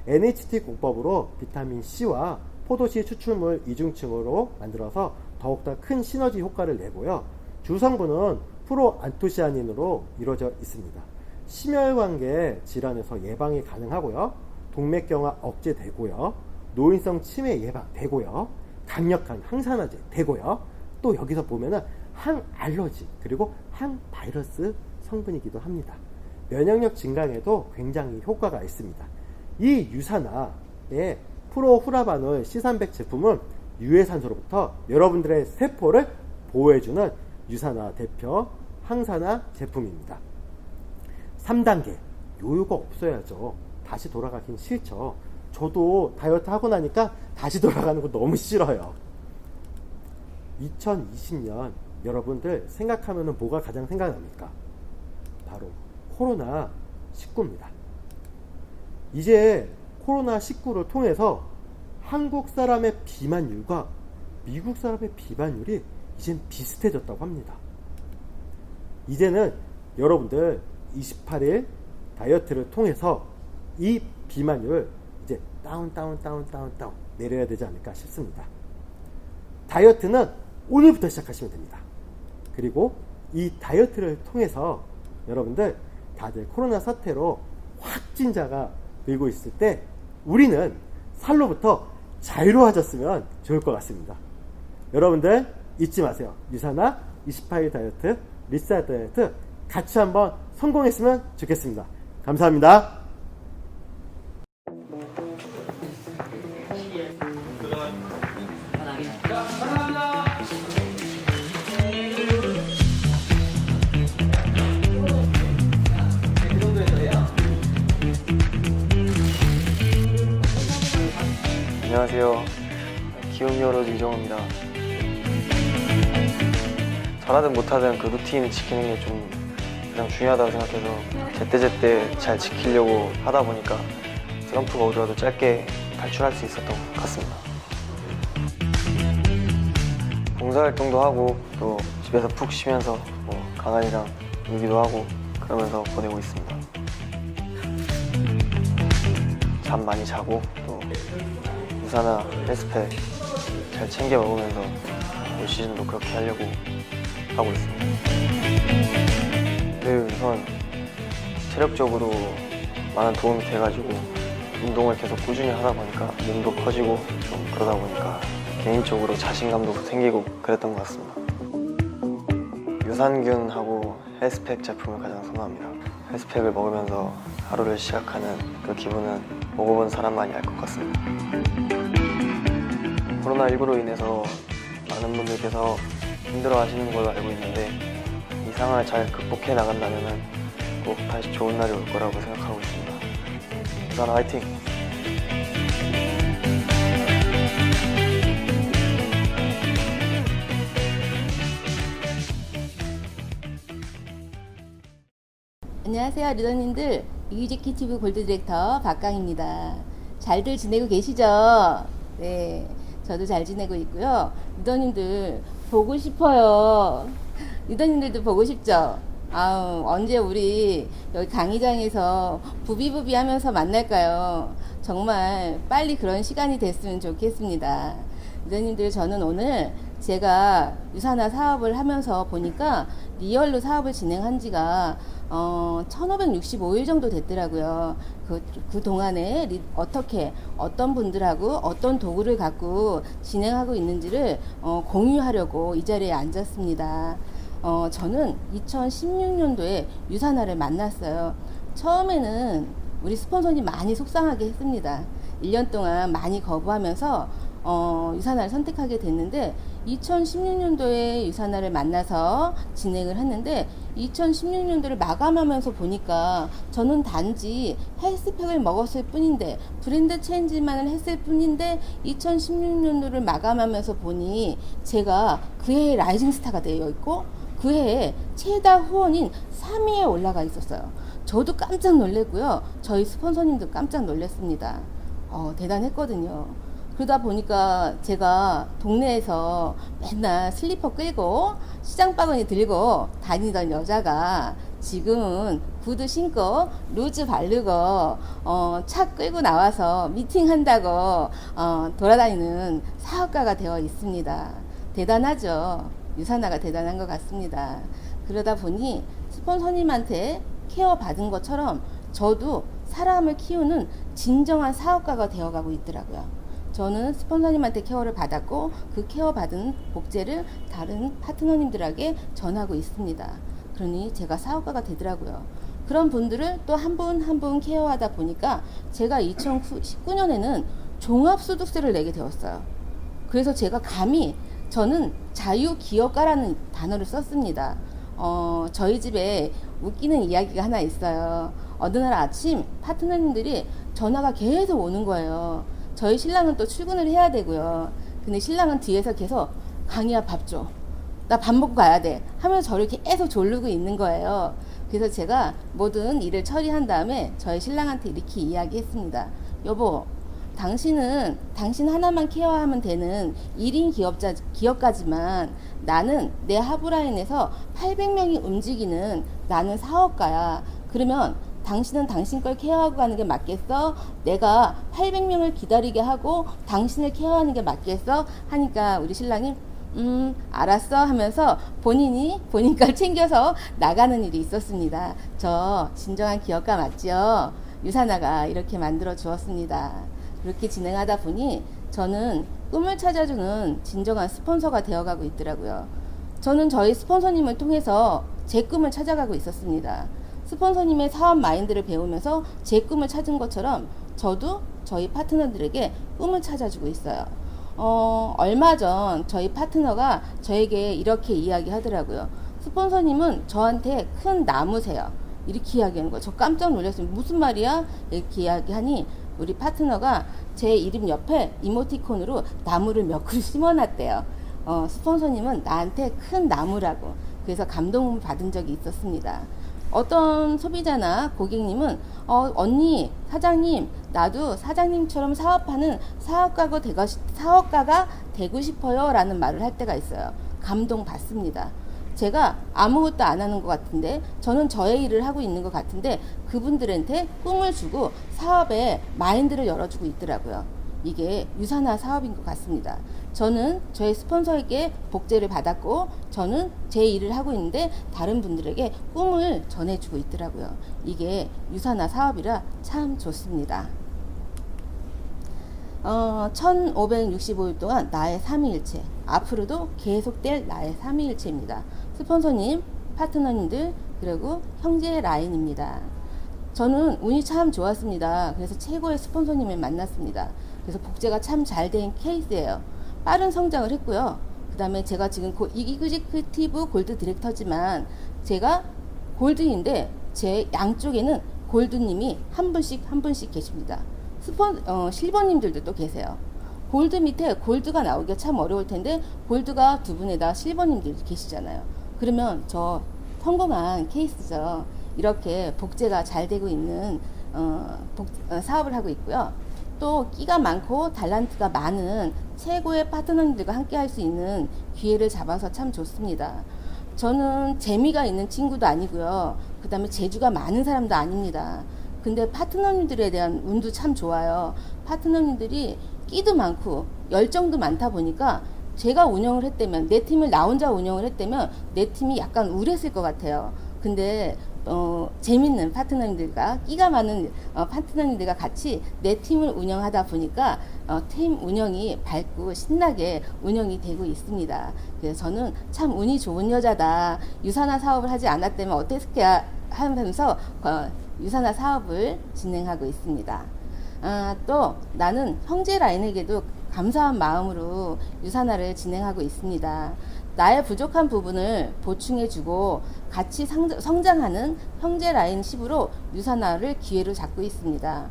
NHT 공법으로 비타민 C와 포도씨 추출물 이중층으로 만들어서 더욱더 큰 시너지 효과를 내고요. 주성분은 프로안토시아닌으로 이루어져 있습니다. 심혈관계 질환에서 예방이 가능하고요. 동맥경화 억제되고요. 노인성 치매 예방되고요. 강력한 항산화제 되고요. 또 여기서 보면은 항알러지 그리고 항바이러스 성분이기도 합니다. 면역력 증강에도 굉장히 효과가 있습니다. 이 유산화의 프로후라바놀 C300 제품은 유해산소로부터 여러분들의 세포를 보호해주는 유산화 대표 항산화 제품입니다. 3단계 요요가 없어야죠. 다시 돌아가긴 싫죠. 저도 다이어트 하고 나니까 다시 돌아가는 거 너무 싫어요. 2020년 여러분들 생각하면 뭐가 가장 생각납니까? 바로 코로나19입니다. 이제 코로나19를 통해서 한국 사람의 비만율과 미국 사람의 비만율이 이젠 비슷해졌다고 합니다. 이제는 여러분들 28일 다이어트를 통해서 이 비만율 이제 다운 내려야 되지 않을까 싶습니다. 다이어트는 오늘부터 시작하시면 됩니다. 그리고 이 다이어트를 통해서 여러분들 다들 코로나 사태로 확진자가 늘고 있을 때 우리는 살로부터 자유로워졌으면 좋을 것 같습니다. 여러분들 잊지 마세요. 유산화 28일 다이어트, 리셋 다이어트 같이 한번 성공했으면 좋겠습니다. 감사합니다. 안녕하세요. 기움여로즈 이정호입니다. 잘하든 못하든 그 루틴 지키는 게 좀 가장 중요하다고 생각해서 제때제때 잘 지키려고 하다 보니까 슬럼프가 오더라도 짧게 탈출할 수 있었던 것 같습니다. 봉사활동도 하고 또 집에서 푹 쉬면서 강아지랑 놀기도 하고 그러면서 보내고 있습니다. 잠 많이 자고 또 유산화, 헬스팩 잘 챙겨 먹으면서 올 시즌도 그렇게 하려고 하고 있습니다. 우선 체력적으로 많은 도움이 돼가지고 운동을 계속 꾸준히 하다 보니까 몸도 커지고 좀 그러다 보니까 개인적으로 자신감도 생기고 그랬던 것 같습니다. 유산균하고 헬스팩 제품을 가장 선호합니다. 헬스팩을 먹으면서 하루를 시작하는 그 기분은 먹어본 사람만이 알 것 같습니다. 코로나19로 인해서 많은 분들께서 힘들어 하시는 걸로 알고 있는데 이 상황을 잘 극복해 나간다면 꼭 다시 좋은 날이 올 거라고 생각하고 있습니다. 유산화 화이팅! 안녕하세요 리더님들, 이유지키 TV 골드 디렉터 박강입니다. 잘들 지내고 계시죠? 네, 저도 잘 지내고 있고요. 리더님들 보고 싶어요. 리더님들도 보고 싶죠? 아우, 언제 우리 여기 강의장에서 부비부비 하면서 만날까요? 정말 빨리 그런 시간이 됐으면 좋겠습니다. 리더님들, 저는 오늘 제가 유산화 사업을 하면서 보니까 리얼로 사업을 진행한 지가 1565일 정도 됐더라고요. 그 동안에 어떻게 어떤 분들하고 어떤 도구를 갖고 진행하고 있는지를 공유하려고 이 자리에 앉았습니다. 저는 2016년도에 유산화를 만났어요. 처음에는 우리 스폰서님 많이 속상하게 했습니다. 1년 동안 많이 거부하면서 유산화를 선택하게 됐는데 2016년도에 유산화를 만나서 진행을 했는데 2016년도를 마감하면서 보니까 저는 단지 헬스팩을 먹었을 뿐인데 브랜드 체인지만을 했을 뿐인데 2016년도를 마감하면서 보니 제가 그 해의 라이징 스타가 되어 있고 그 해에 최다 후원인 3위에 올라가 있었어요. 저도 깜짝 놀랐고요. 저희 스폰서님도 깜짝 놀랐습니다. 대단했거든요. 그러다 보니까 제가 동네에서 맨날 슬리퍼 끌고 시장 바구니 들고 다니던 여자가 지금은 구두 신고 루즈 바르고 차 끌고 나와서 미팅한다고 돌아다니는 사업가가 되어 있습니다. 대단하죠. 유산화가 대단한 것 같습니다. 그러다 보니 스폰서님한테 케어 받은 것처럼 저도 사람을 키우는 진정한 사업가가 되어가고 있더라고요. 저는 스폰서님한테 케어를 받았고 그 케어 받은 복제를 다른 파트너님들에게 전하고 있습니다. 그러니 제가 사업가가 되더라고요. 그런 분들을 또 한 분 한 분 케어하다 보니까 제가 2019년에는 종합소득세를 내게 되었어요. 그래서 제가 감히 저는 자유기업가라는 단어를 썼습니다. 저희 집에 웃기는 이야기가 하나 있어요. 어느 날 아침 파트너님들이 전화가 계속 오는 거예요. 저희 신랑은 또 출근을 해야 되고요. 근데 신랑은 뒤에서 계속 강희야 밥 줘. 나 밥 먹고 가야 돼. 하면서 저를 계속 졸르고 있는 거예요. 그래서 제가 모든 일을 처리한 다음에 저희 신랑한테 이렇게 이야기했습니다. 여보, 당신은 당신 하나만 케어하면 되는 1인 기업가지만 나는 내 하부라인에서 800명이 움직이는 나는 사업가야. 그러면 당신은 당신 걸 케어하고 가는 게 맞겠어? 내가 800명을 기다리게 하고 당신을 케어하는 게 맞겠어? 하니까 우리 신랑이 알았어 하면서 본인 걸 챙겨서 나가는 일이 있었습니다. 저 진정한 기업가 맞죠? 유산화가 이렇게 만들어 주었습니다. 그렇게 진행하다 보니 저는 꿈을 찾아주는 진정한 스폰서가 되어가고 있더라고요. 저는 저희 스폰서님을 통해서 제 꿈을 찾아가고 있었습니다. 스폰서님의 사업 마인드를 배우면서 제 꿈을 찾은 것처럼 저도 저희 파트너들에게 꿈을 찾아주고 있어요. 얼마 전 저희 파트너가 저에게 이렇게 이야기하더라고요. 스폰서님은 저한테 큰 나무세요. 이렇게 이야기하는 거예요. 저 깜짝 놀랐어요. 무슨 말이야? 이렇게 이야기하니 우리 파트너가 제 이름 옆에 이모티콘으로 나무를 몇 그루 심어놨대요. 스폰서님은 나한테 큰 나무라고. 그래서 감동을 받은 적이 있었습니다. 어떤 소비자나 고객님은 언니, 사장님, 나도 사장님처럼 사업하는 사업가가 되고 싶어요 라는 말을 할 때가 있어요. 감동 받습니다. 제가 아무것도 안 하는 것 같은데 저는 저의 일을 하고 있는 것 같은데 그분들한테 꿈을 주고 사업의 마인드를 열어주고 있더라고요. 이게 유산화 사업인 것 같습니다. 저는 저의 스폰서에게 복제를 받았고 저는 제 일을 하고 있는데 다른 분들에게 꿈을 전해주고 있더라고요. 이게 유산화 사업이라 참 좋습니다. 1565일 동안 나의 삼위일체, 앞으로도 계속될 나의 삼위일체입니다. 스폰서님, 파트너님들, 그리고 형제 라인입니다. 저는 운이 참 좋았습니다. 그래서 최고의 스폰서님을 만났습니다. 그래서 복제가 참 잘 된 케이스예요. 빠른 성장을 했고요. 그 다음에 제가 지금 이그제큐티브 골드 디렉터지만 제가 골드인데 제 양쪽에는 골드님이 한 분씩 계십니다. 실버님들도 또 계세요. 골드 밑에 골드가 나오기가 참 어려울 텐데 골드가 두 분에다 실버님들이 계시잖아요. 그러면 저 성공한 케이스죠. 이렇게 복제가 잘 되고 있는 사업을 하고 있고요. 또 끼가 많고 달란트가 많은 최고의 파트너님들과 함께 할 수 있는 기회를 잡아서 참 좋습니다. 저는 재미가 있는 친구도 아니고요. 그 다음에 재주가 많은 사람도 아닙니다. 근데 파트너님들에 대한 운도 참 좋아요. 파트너님들이 끼도 많고 열정도 많다 보니까 제가 운영을 했다면, 내 팀을 나 혼자 운영을 했다면 내 팀이 약간 우울했을 것 같아요. 근데 재밌는 파트너님들과 끼가 많은 파트너님들과 같이 내 팀을 운영하다 보니까 팀 운영이 밝고 신나게 운영이 되고 있습니다. 그래서 저는 참 운이 좋은 여자다. 유산화 사업을 하지 않았다면 어떻게 하면서 유산화 사업을 진행하고 있습니다. 또 나는 형제 라인에게도 감사한 마음으로 유산화를 진행하고 있습니다. 나의 부족한 부분을 보충해주고 같이 성장하는 형제 라인십으로 유산화를 기회로 잡고 있습니다.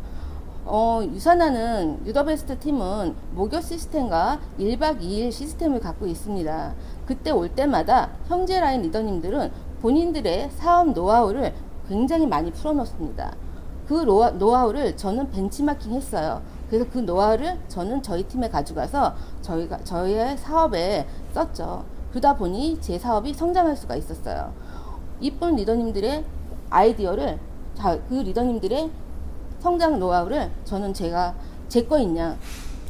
유산화는 유더베스트 팀은 목요 시스템과 1박 2일 시스템을 갖고 있습니다. 그때 올 때마다 형제 라인 리더님들은 본인들의 사업 노하우를 굉장히 많이 풀어놓습니다. 그 노하우를 저는 벤치마킹 했어요. 그래서 그 노하우를 저는 저희 팀에 가져가서 저희의 사업에 썼죠. 그러다 보니 제 사업이 성장할 수가 있었어요. 이쁜 리더님들의 아이디어를, 그 리더님들의 성장 노하우를 저는 제 거인 양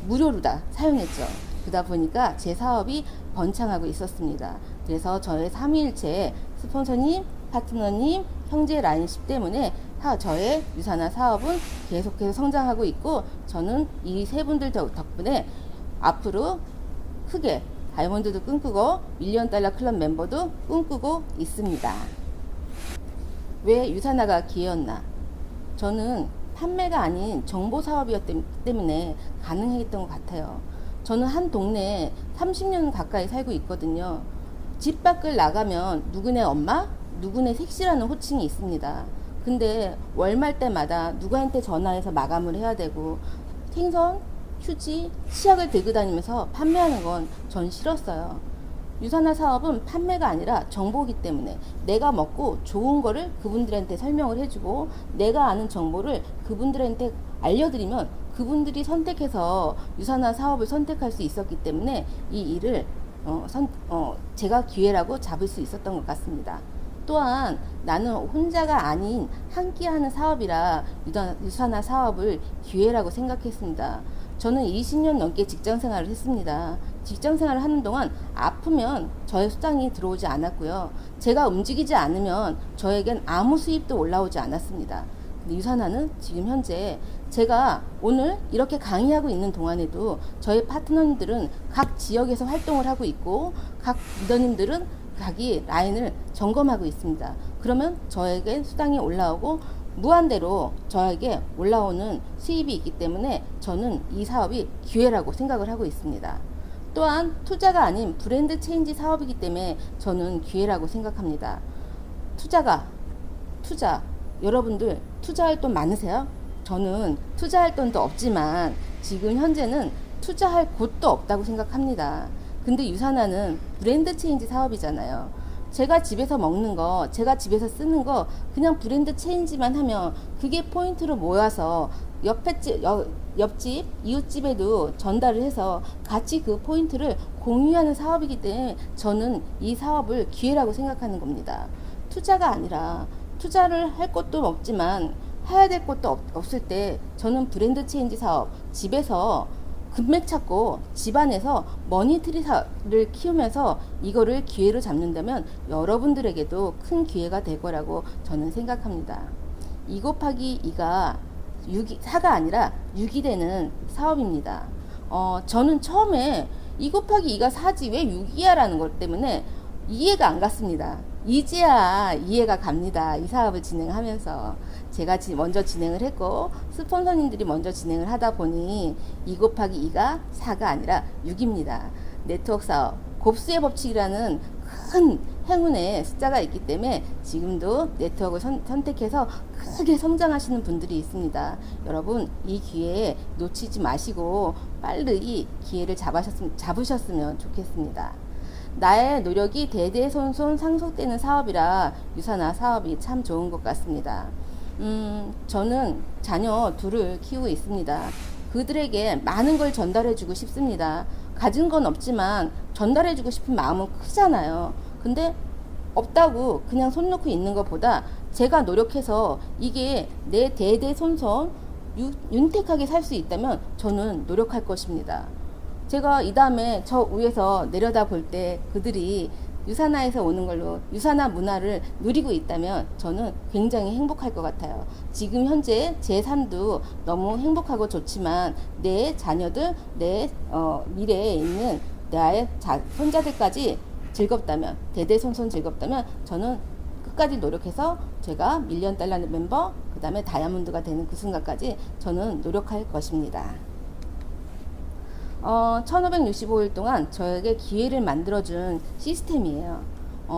무료로 다 사용했죠. 그러다 보니까 제 사업이 번창하고 있었습니다. 그래서 저의 삼위일체 스폰서님, 파트너님, 형제 라인십 때문에 저의 유산화 사업은 계속해서 성장하고 있고, 저는 이 세 분들 덕분에 앞으로 크게 다이아몬드도 꿈꾸고 $1,000,000 클럽 멤버도 꿈꾸고 있습니다. 왜 유산화가 기회였나? 저는 판매가 아닌 정보 사업이었기 때문에 가능했던 것 같아요. 저는 한 동네에 30년 가까이 살고 있거든요. 집 밖을 나가면 누구네 엄마, 누구네 색시라는 호칭이 있습니다. 근데 월말 때마다 누구한테 전화해서 마감을 해야 되고, 생선, 휴지, 치약을 들고 다니면서 판매하는 건 전 싫었어요. 유산화 사업은 판매가 아니라 정보이기 때문에 내가 먹고 좋은 거를 그분들한테 설명을 해주고, 내가 아는 정보를 그분들한테 알려드리면 그분들이 선택해서 유산화 사업을 선택할 수 있었기 때문에 이 일을 제가 기회라고 잡을 수 있었던 것 같습니다. 또한 나는 혼자가 아닌 함께하는 사업이라 유산화 사업을 기회라고 생각했습니다. 저는 20년 넘게 직장 생활을 했습니다. 직장 생활을 하는 동안 아프면 저의 수당이 들어오지 않았고요. 제가 움직이지 않으면 저에겐 아무 수입도 올라오지 않았습니다. 근데 유산화는 지금 현재 제가 오늘 이렇게 강의하고 있는 동안에도 저희 파트너님들은 각 지역에서 활동을 하고 있고, 각 리더님들은 자기 라인을 점검하고 있습니다. 그러면 저에게 수당이 올라오고 무한대로 저에게 올라오는 수입이 있기 때문에 저는 이 사업이 기회라고 생각을 하고 있습니다. 또한 투자가 아닌 브랜드 체인지 사업이기 때문에 저는 기회라고 생각합니다. 투자. 여러분들 투자할 돈 많으세요? 저는 투자할 돈도 없지만 지금 현재는 투자할 곳도 없다고 생각합니다. 근데 유산화는 브랜드 체인지 사업이잖아요. 제가 집에서 먹는 거, 제가 집에서 쓰는 거 그냥 브랜드 체인지만 하면 그게 포인트로 모여서 옆집, 이웃집에도 전달을 해서 같이 그 포인트를 공유하는 사업이기 때문에 저는 이 사업을 기회라고 생각하는 겁니다. 투자가 아니라, 투자를 할 것도 없지만 해야 될 것도 없을 때 저는 브랜드 체인지 사업, 집에서 금맥 찾고 집안에서 머니트리를 키우면서 이거를 기회로 잡는다면 여러분들에게도 큰 기회가 될 거라고 저는 생각합니다. 2 곱하기 2가 4가 아니라 6이 되는 사업입니다. 저는 처음에 2 곱하기 2가 4지 왜 6이야 라는 것 때문에 이해가 안 갔습니다. 이제야 이해가 갑니다. 이 사업을 진행하면서 제가 먼저 진행을 했고 스폰서님들이 먼저 진행을 하다 보니 2 곱하기 2가 4가 아니라 6입니다. 네트워크 사업, 곱수의 법칙이라는 큰 행운의 숫자가 있기 때문에 지금도 네트워크를 선택해서 크게 성장하시는 분들이 있습니다. 여러분 이 기회에 놓치지 마시고 빨리 기회를 잡으셨으면 좋겠습니다. 나의 노력이 대대손손 상속되는 사업이라 유산화 사업이 참 좋은 것 같습니다. 저는 자녀 둘을 키우고 있습니다. 그들에게 많은 걸 전달해주고 싶습니다. 가진 건 없지만 전달해주고 싶은 마음은 크잖아요. 근데 없다고 그냥 손 놓고 있는 것보다 제가 노력해서 이게 내 대대손손 윤택하게 살 수 있다면 저는 노력할 것입니다. 제가 이 다음에 저 위에서 내려다 볼 때 그들이 유산화에서 오는 걸로 유산화 문화를 누리고 있다면 저는 굉장히 행복할 것 같아요. 지금 현재 제 삶도 너무 행복하고 좋지만 내 자녀들, 내 미래에 있는 나의 손자들까지 즐겁다면, 대대손손 즐겁다면 저는 끝까지 노력해서 제가 $1,000,000 멤버, 그 다음에 다이아몬드가 되는 그 순간까지 저는 노력할 것입니다. 1565일 동안 저에게 기회를 만들어준 시스템이에요.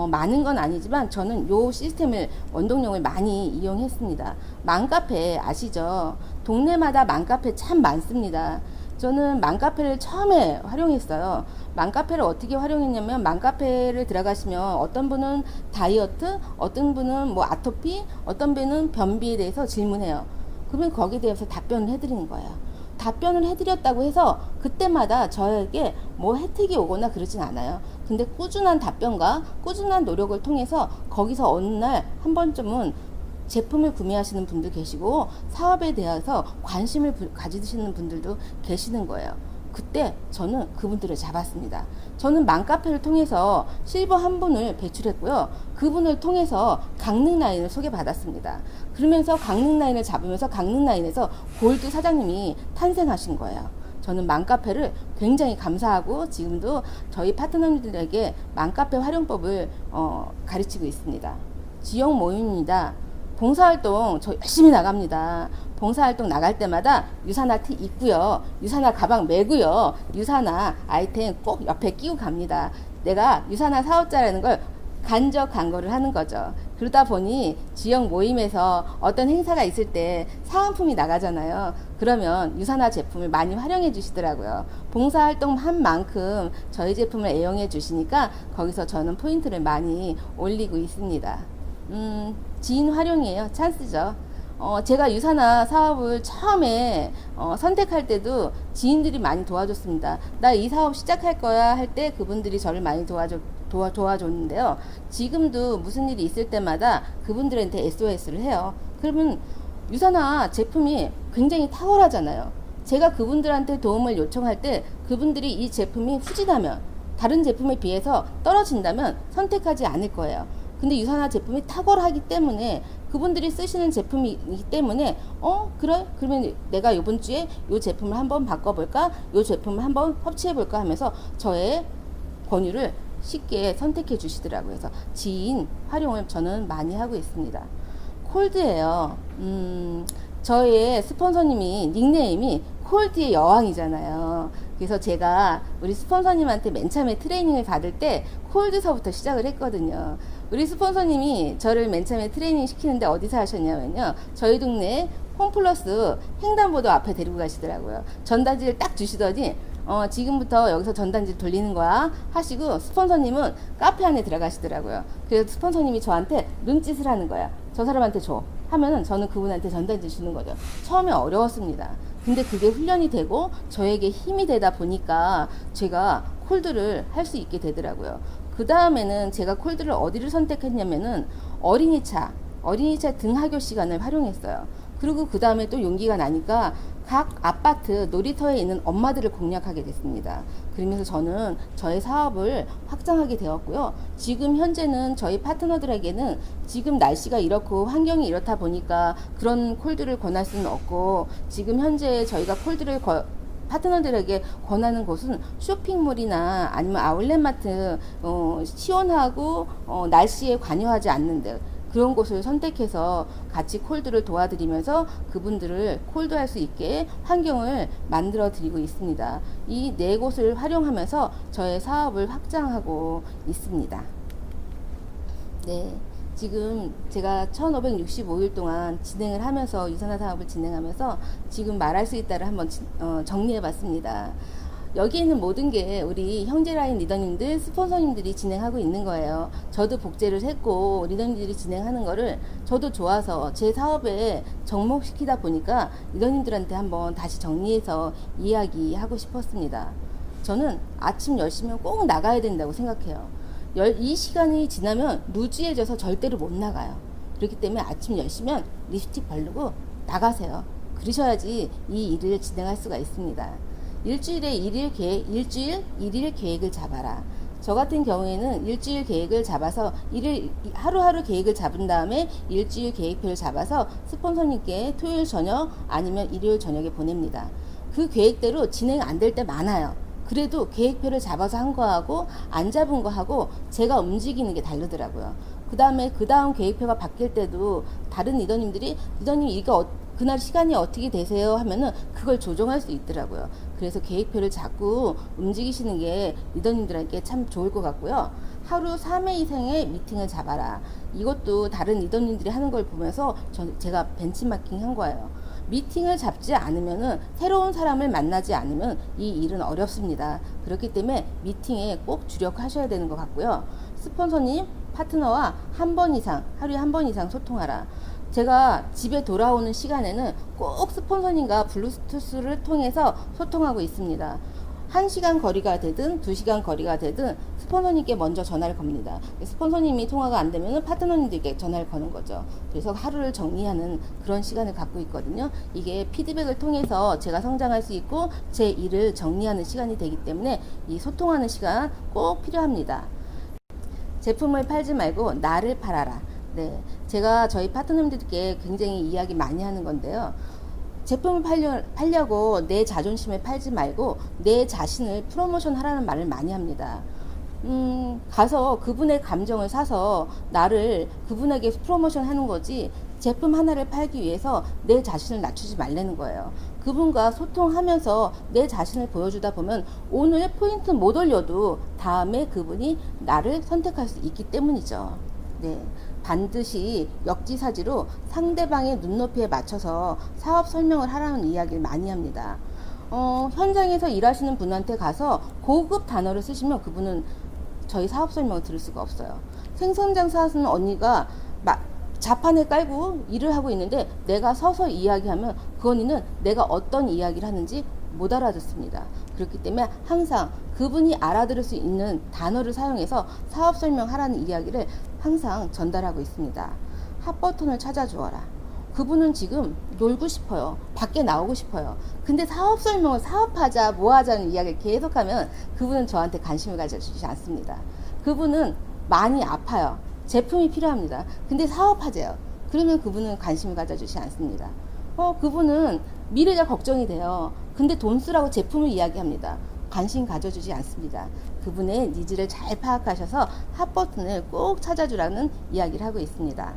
많은 건 아니지만 저는 요 시스템을, 원동력을 많이 이용했습니다. 맘카페 아시죠? 동네마다 맘카페 참 많습니다. 저는 맘카페를 처음에 활용했어요. 맘카페를 어떻게 활용했냐면, 맘카페를 들어가시면 어떤 분은 다이어트, 어떤 분은 뭐 아토피, 어떤 분은 변비에 대해서 질문해요. 그러면 거기에 대해서 답변을 해드리는 거예요. 답변을 해드렸다고 해서 그때마다 저에게 뭐 혜택이 오거나 그러진 않아요. 근데 꾸준한 답변과 꾸준한 노력을 통해서 거기서 어느 날 한 번쯤은 제품을 구매하시는 분도 계시고 사업에 대해서 관심을 가지시는 분들도 계시는 거예요. 그때 저는 그분들을 잡았습니다. 저는 맘카페를 통해서 실버 한 분을 배출했고요. 그분을 통해서 강릉 라인을 소개받았습니다. 그러면서 강릉 라인을 잡으면서 강릉 라인에서 골드 사장님이 탄생하신 거예요. 저는 맘카페를 굉장히 감사하고 지금도 저희 파트너님들에게 맘카페 활용법을 가르치고 있습니다. 지역 모임입니다. 봉사활동 저 열심히 나갑니다. 봉사활동 나갈 때마다 유산화 티 입고요. 유산화 가방 메고요. 유산화 아이템 꼭 옆에 끼고 갑니다. 내가 유산화 사업자라는 걸 간접 광고를 하는 거죠. 그러다 보니 지역 모임에서 어떤 행사가 있을 때 사은품이 나가잖아요. 그러면 유산화 제품을 많이 활용해 주시더라고요. 봉사활동 한 만큼 저희 제품을 애용해 주시니까 거기서 저는 포인트를 많이 올리고 있습니다. 지인 활용이에요. 찬스죠. 제가 유산화 사업을 처음에 선택할 때도 지인들이 많이 도와줬습니다. 나 이 사업 시작할 거야 할 때 그분들이 저를 많이 도와줬는데요. 지금도 무슨 일이 있을 때마다 그분들한테 SOS를 해요. 그러면 유산화 제품이 굉장히 탁월하잖아요. 제가 그분들한테 도움을 요청할 때 그분들이 이 제품이 후진하면, 다른 제품에 비해서 떨어진다면 선택하지 않을 거예요. 근데 유산화 제품이 탁월하기 때문에, 그분들이 쓰시는 제품이기 때문에 그래? 그러면 내가 이번 주에 이 제품을 한번 바꿔볼까? 이 제품을 한번 섭취해볼까? 하면서 저의 권유를 쉽게 선택해 주시더라고요. 그래서 지인 활용을 저는 많이 하고 있습니다. 콜드예요. 저의 스폰서님이 닉네임이 콜드의 여왕이잖아요. 그래서 제가 우리 스폰서님한테 맨 처음에 트레이닝을 받을 때 콜드서부터 시작을 했거든요. 우리 스폰서님이 저를 맨 처음에 트레이닝 시키는데 어디서 하셨냐면요, 저희 동네 홈플러스 횡단보도 앞에 데리고 가시더라고요. 전단지를 딱 주시더니 지금부터 여기서 전단지를 돌리는 거야 하시고, 스폰서님은 카페 안에 들어가시더라고요. 그래서 스폰서님이 저한테 눈짓을 하는 거야. 저 사람한테 줘 하면은 저는 그분한테 전단지 주는 거죠. 처음에 어려웠습니다. 근데 그게 훈련이 되고 저에게 힘이 되다 보니까 제가 콜드를 할 수 있게 되더라고요. 그 다음에는 제가 콜드를 어디를 선택했냐면은 어린이차 등하교 시간을 활용했어요. 그리고 그 다음에 또 용기가 나니까 각 아파트 놀이터에 있는 엄마들을 공략하게 됐습니다. 그러면서 저는 저의 사업을 확장하게 되었고요. 지금 현재는 저희 파트너들에게는 지금 날씨가 이렇고 환경이 이렇다 보니까 그런 콜드를 권할 수는 없고, 지금 현재 저희가 콜드를 파트너들에게 권하는 곳은 쇼핑몰이나 아니면 아울렛마트, 시원하고 날씨에 관여하지 않는 데, 그런 곳을 선택해서 같이 콜드를 도와드리면서 그분들을 콜드할 수 있게 환경을 만들어 드리고 있습니다. 이 네 곳을 활용하면서 저의 사업을 확장하고 있습니다. 네, 지금 제가 1565일 동안 진행을 하면서, 유산화 사업을 진행하면서 지금 말할 수 있다를 한번 정리해 봤습니다. 여기 있는 모든 게 우리 형제라인 리더님들, 스폰서님들이 진행하고 있는 거예요. 저도 복제를 했고 리더님들이 진행하는 거를 저도 좋아서 제 사업에 접목시키다 보니까 리더님들한테 한번 다시 정리해서 이야기하고 싶었습니다. 저는 아침 10시면 꼭 나가야 된다고 생각해요. 이 시간이 지나면 루즈해져서 절대로 못 나가요. 그렇기 때문에 아침 10시면 립스틱 바르고 나가세요. 그러셔야지 이 일을 진행할 수가 있습니다. 일주일에 일주일 1일 계획을 잡아라. 저 같은 경우에는 일주일 계획을 잡아서 하루하루 계획을 잡은 다음에 일주일 계획표를 잡아서 스폰서님께 토요일 저녁 아니면 일요일 저녁에 보냅니다. 그 계획대로 진행 안 될 때 많아요. 그래도 계획표를 잡아서 한 거하고 안 잡은 거하고 제가 움직이는 게 다르더라고요. 그 다음 계획표가 바뀔 때도 다른 리더님들이 리더님 이게 그날 시간이 어떻게 되세요 하면은 그걸 조정할 수 있더라고요. 그래서 계획표를 자꾸 움직이시는 게 리더님들에게 참 좋을 것 같고요. 하루 3회 이상의 미팅을 잡아라. 이것도 다른 리더님들이 하는 걸 보면서 제가 벤치마킹 한 거예요. 미팅을 잡지 않으면은 새로운 사람을 만나지 않으면 이 일은 어렵습니다. 그렇기 때문에 미팅에 꼭 주력하셔야 되는 것 같고요. 스폰서님, 파트너와 하루에 한 번 이상 소통하라. 제가 집에 돌아오는 시간에는 꼭 스폰서님과 블루투스를 통해서 소통하고 있습니다. 1시간 거리가 되든 2시간 거리가 되든 스폰서님께 먼저 전화를 겁니다. 스폰서님이 통화가 안 되면 파트너님들께 전화를 거는 거죠. 그래서 하루를 정리하는 그런 시간을 갖고 있거든요. 이게 피드백을 통해서 제가 성장할 수 있고 제 일을 정리하는 시간이 되기 때문에 이 소통하는 시간 꼭 필요합니다. 제품을 팔지 말고 나를 팔아라. 네, 제가 저희 파트너님들께 굉장히 이야기 많이 하는 건데요. 제품을 팔려고 내 자존심을 팔지 말고 내 자신을 프로모션 하라는 말을 많이 합니다. 가서 그분의 감정을 사서 나를 그분에게 프로모션 하는 거지 제품 하나를 팔기 위해서 내 자신을 낮추지 말라는 거예요. 그분과 소통하면서 내 자신을 보여주다 보면 오늘 포인트 못 올려도 다음에 그분이 나를 선택할 수 있기 때문이죠. 네. 반드시 역지사지로 상대방의 눈높이에 맞춰서 사업 설명을 하라는 이야기를 많이 합니다. 현장에서 일하시는 분한테 가서 고급 단어를 쓰시면 그분은 저희 사업 설명을 들을 수가 없어요. 생선장사 하는 언니가 자판을 깔고 일을 하고 있는데 내가 서서 이야기하면 그 언니는 내가 어떤 이야기를 하는지 못 알아듣습니다. 그렇기 때문에 항상 그분이 알아들을 수 있는 단어를 사용해서 사업 설명하라는 이야기를 항상 전달하고 있습니다. 핫버튼을 찾아주어라. 그분은 지금 놀고 싶어요. 밖에 나오고 싶어요. 근데 사업 설명을 사업하자 뭐 하자는 이야기를 계속하면 그분은 저한테 관심을 가져주지 않습니다. 그분은 많이 아파요. 제품이 필요합니다. 근데 사업하재요. 그러면 그분은 관심을 가져주지 않습니다. 그분은 미래가 걱정이 돼요. 근데 돈 쓰라고 제품을 이야기합니다. 관심 가져주지 않습니다. 그분의 니즈를 잘 파악하셔서 핫버튼을 꼭 찾아주라는 이야기를 하고 있습니다.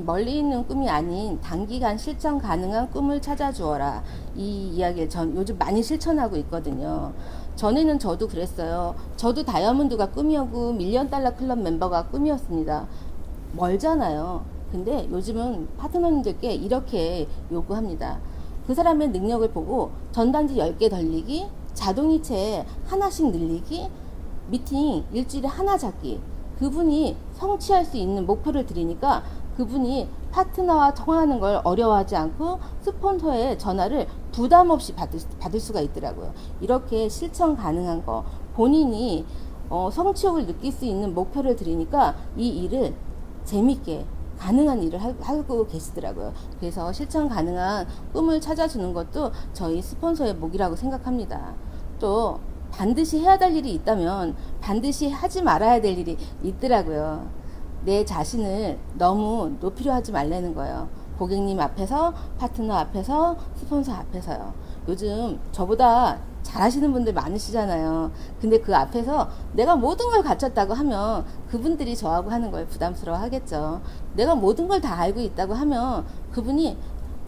멀리 있는 꿈이 아닌 단기간 실천 가능한 꿈을 찾아주어라. 이 이야기를 전 요즘 많이 실천하고 있거든요. 전에는 저도 그랬어요. 저도 다이아몬드가 꿈이었고 $1,000,000 클럽 멤버가 꿈이었습니다. 멀잖아요. 근데 요즘은 파트너님들께 이렇게 요구합니다. 그 사람의 능력을 보고 전단지 10개 돌리기, 자동이체 하나씩 늘리기, 미팅 일주일에 하나 잡기. 그분이 성취할 수 있는 목표를 드리니까 그분이 파트너와 통화하는 걸 어려워하지 않고 스폰서의 전화를 부담 없이 받을 수가 있더라고요. 이렇게 실천 가능한 거, 본인이 성취욕을 느낄 수 있는 목표를 드리니까 이 일을 재밌게 가능한 일을 하고 계시더라고요. 그래서 실천 가능한 꿈을 찾아주는 것도 저희 스폰서의 몫이라고 생각합니다. 또 반드시 해야 될 일이 있다면 반드시 하지 말아야 될 일이 있더라고요. 내 자신을 너무 높이려 하지 말라는 거예요. 고객님 앞에서, 파트너 앞에서, 스폰서 앞에서요. 요즘 저보다 잘하시는 분들 많으시잖아요. 근데 그 앞에서 내가 모든 걸 갖췄다고 하면 그분들이 저하고 하는 걸 부담스러워 하겠죠. 내가 모든 걸 다 알고 있다고 하면 그분이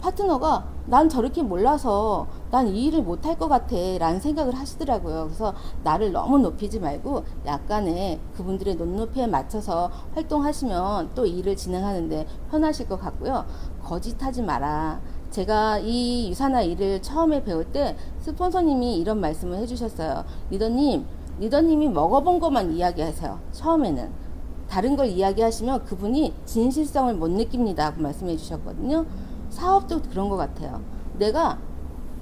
파트너가 난 저렇게 몰라서 난 이 일을 못할 것 같아 라는 생각을 하시더라고요. 그래서 나를 너무 높이지 말고 약간의 그분들의 눈높이에 맞춰서 활동하시면 또 일을 진행하는데 편하실 것 같고요. 거짓하지 마라. 제가 이 유산화 일을 처음에 배울 때 스폰서님이 이런 말씀을 해주셨어요. 리더님이 먹어본 것만 이야기하세요. 처음에는. 다른 걸 이야기하시면 그분이 진실성을 못 느낍니다 하고 말씀해 주셨거든요. 사업도 그런 것 같아요. 내가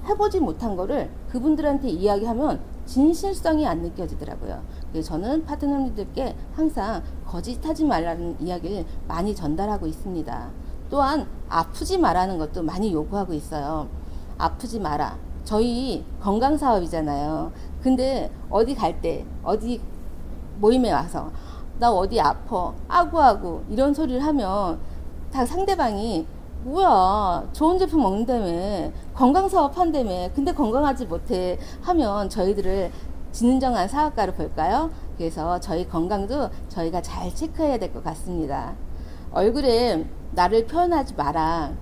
해보지 못한 거를 그분들한테 이야기하면 진실성이 안 느껴지더라고요. 그래서 저는 파트너님들께 항상 거짓하지 말라는 이야기를 많이 전달하고 있습니다. 또한 아프지 말라는 것도 많이 요구하고 있어요. 아프지 마라. 저희 건강 사업이잖아요. 근데 어디 갈 때, 어디 모임에 와서 나 어디 아파, 아구아구 이런 소리를 하면 다 상대방이 뭐야, 좋은 제품 먹는다며, 건강 사업 한다며, 근데 건강하지 못해 하면 저희들을 진정한 사업가로 볼까요? 그래서 저희 건강도 저희가 잘 체크해야 될 것 같습니다. 얼굴에 나를 표현하지 마라.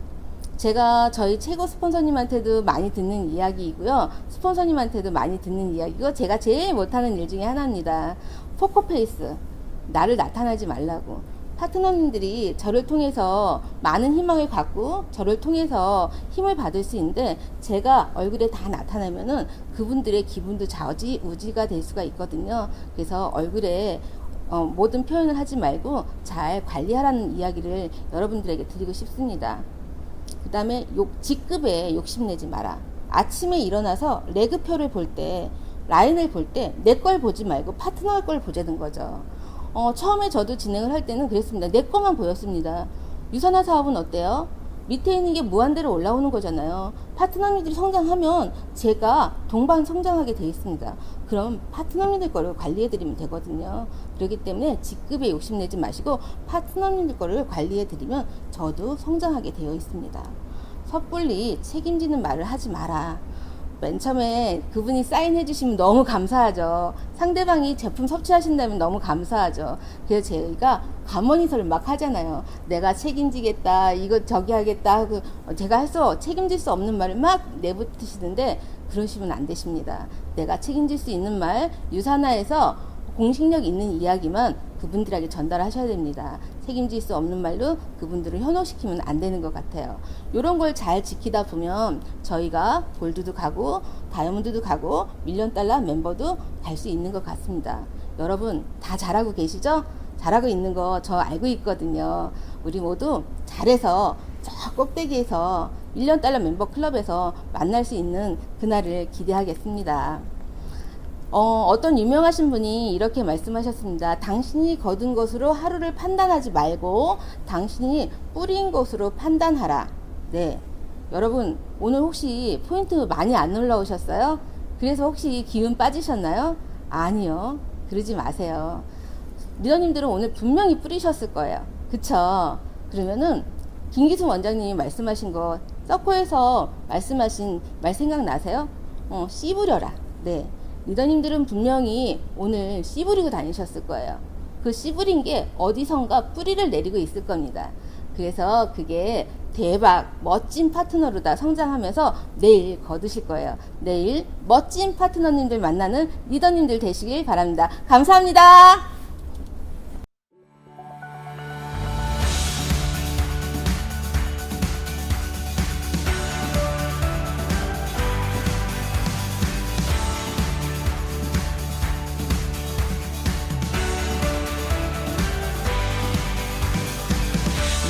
제가 저희 최고 스폰서님한테도 많이 듣는 이야기이고요. 스폰서님한테도 많이 듣는 이야기고, 제가 제일 못하는 일 중에 하나입니다. 포커페이스. 나를 나타나지 말라고. 파트너님들이 저를 통해서 많은 희망을 갖고 저를 통해서 힘을 받을 수 있는데, 제가 얼굴에 다 나타나면은 그분들의 기분도 좌지우지가 될 수가 있거든요. 그래서 얼굴에 모든 표현을 하지 말고 잘 관리하라는 이야기를 여러분들에게 드리고 싶습니다. 그 다음에 직급에 욕심내지 마라. 아침에 일어나서 레그표를 볼 때, 라인을 볼 때 내 걸 보지 말고 파트너 걸 보자는 거죠. 처음에 저도 진행을 할 때는 그랬습니다. 내 거만 보였습니다. 유산화 사업은 어때요? 밑에 있는 게 무한대로 올라오는 거잖아요. 파트너님들이 성장하면 제가 동반 성장하게 돼 있습니다. 그럼 파트너님들 거를 관리해드리면 되거든요. 그렇기 때문에 직급에 욕심내지 마시고 파트너님들 거를 관리해드리면 저도 성장하게 되어 있습니다. 섣불리 책임지는 말을 하지 마라. 맨 처음에 그분이 사인해 주시면 너무 감사하죠. 상대방이 제품 섭취하신다면 너무 감사하죠. 그래서 저희가 감언이설을 막 하잖아요. 내가 책임지겠다, 이거 저기 하겠다 하고, 제가 해서 책임질 수 없는 말을 막 내뱉으시는데 그러시면 안 되십니다. 내가 책임질 수 있는 말, 유산화에서 공식력 있는 이야기만 그분들에게 전달하셔야 됩니다. 책임질 수 없는 말로 그분들을 현혹시키면 안 되는 것 같아요. 이런 걸 잘 지키다 보면 저희가 골드도 가고 다이아몬드도 가고 $1,000,000 멤버도 갈 수 있는 것 같습니다. 여러분 다 잘하고 계시죠? 잘하고 있는 거 저 알고 있거든요. 우리 모두 잘해서 저 꼭대기에서 $1,000,000 멤버 클럽에서 만날 수 있는 그날을 기대하겠습니다. 어떤 유명하신 분이 이렇게 말씀하셨습니다. 당신이 거둔 것으로 하루를 판단하지 말고 당신이 뿌린 것으로 판단하라. 네. 여러분, 오늘 혹시 포인트 많이 안 올라오셨어요? 그래서 혹시 기운 빠지셨나요? 아니요. 그러지 마세요. 리더님들은 오늘 분명히 뿌리셨을 거예요. 그쵸? 그러면은 김기순 원장님이 말씀하신 거, 서코에서 말씀하신 말 생각나세요? 씨 부려라. 네. 리더님들은 분명히 오늘 씨 부리고 다니셨을 거예요. 그 씨 부린 게 어디선가 뿌리를 내리고 있을 겁니다. 그래서 그게 대박 멋진 파트너로 다 성장하면서 내일 거두실 거예요. 내일 멋진 파트너님들 만나는 리더님들 되시길 바랍니다. 감사합니다.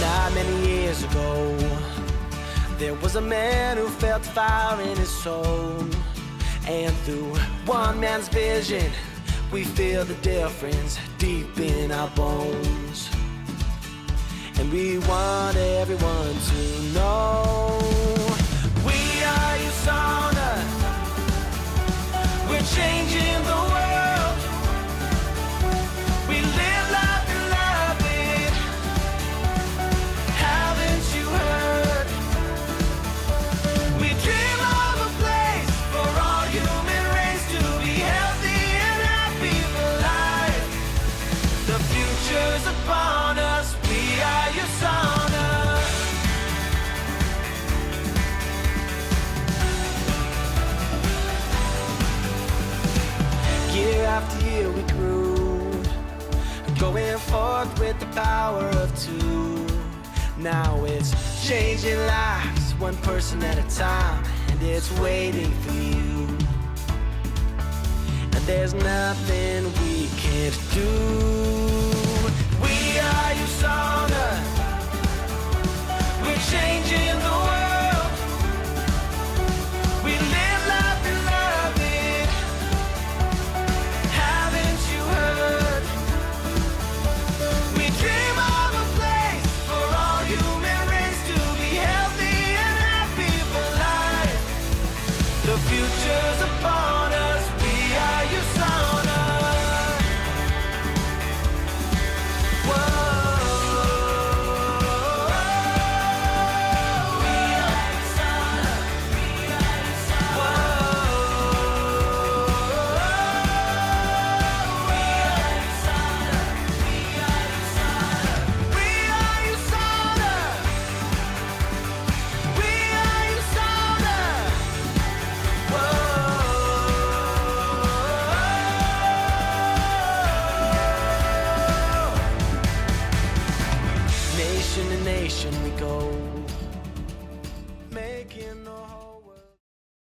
Not many years ago, there was a man who felt the fire in his soul. And through one man's vision, we feel the difference deep in our bones. And we want everyone to know we are USANA. We're changing the world. We live life and love it. Haven't you heard? We dream of a place for all human race to be healthy and happy for life. The future's upon us. We are USANA. Year after year we grew, going forth with the power of two. Now it's changing lives, one person at a time, and it's waiting for you. And there's nothing we can't do. We are USANA. We're changing the world. We live life and love it. Haven't you heard? We dream of a place for all human race to be healthy and happy for life. The years apart.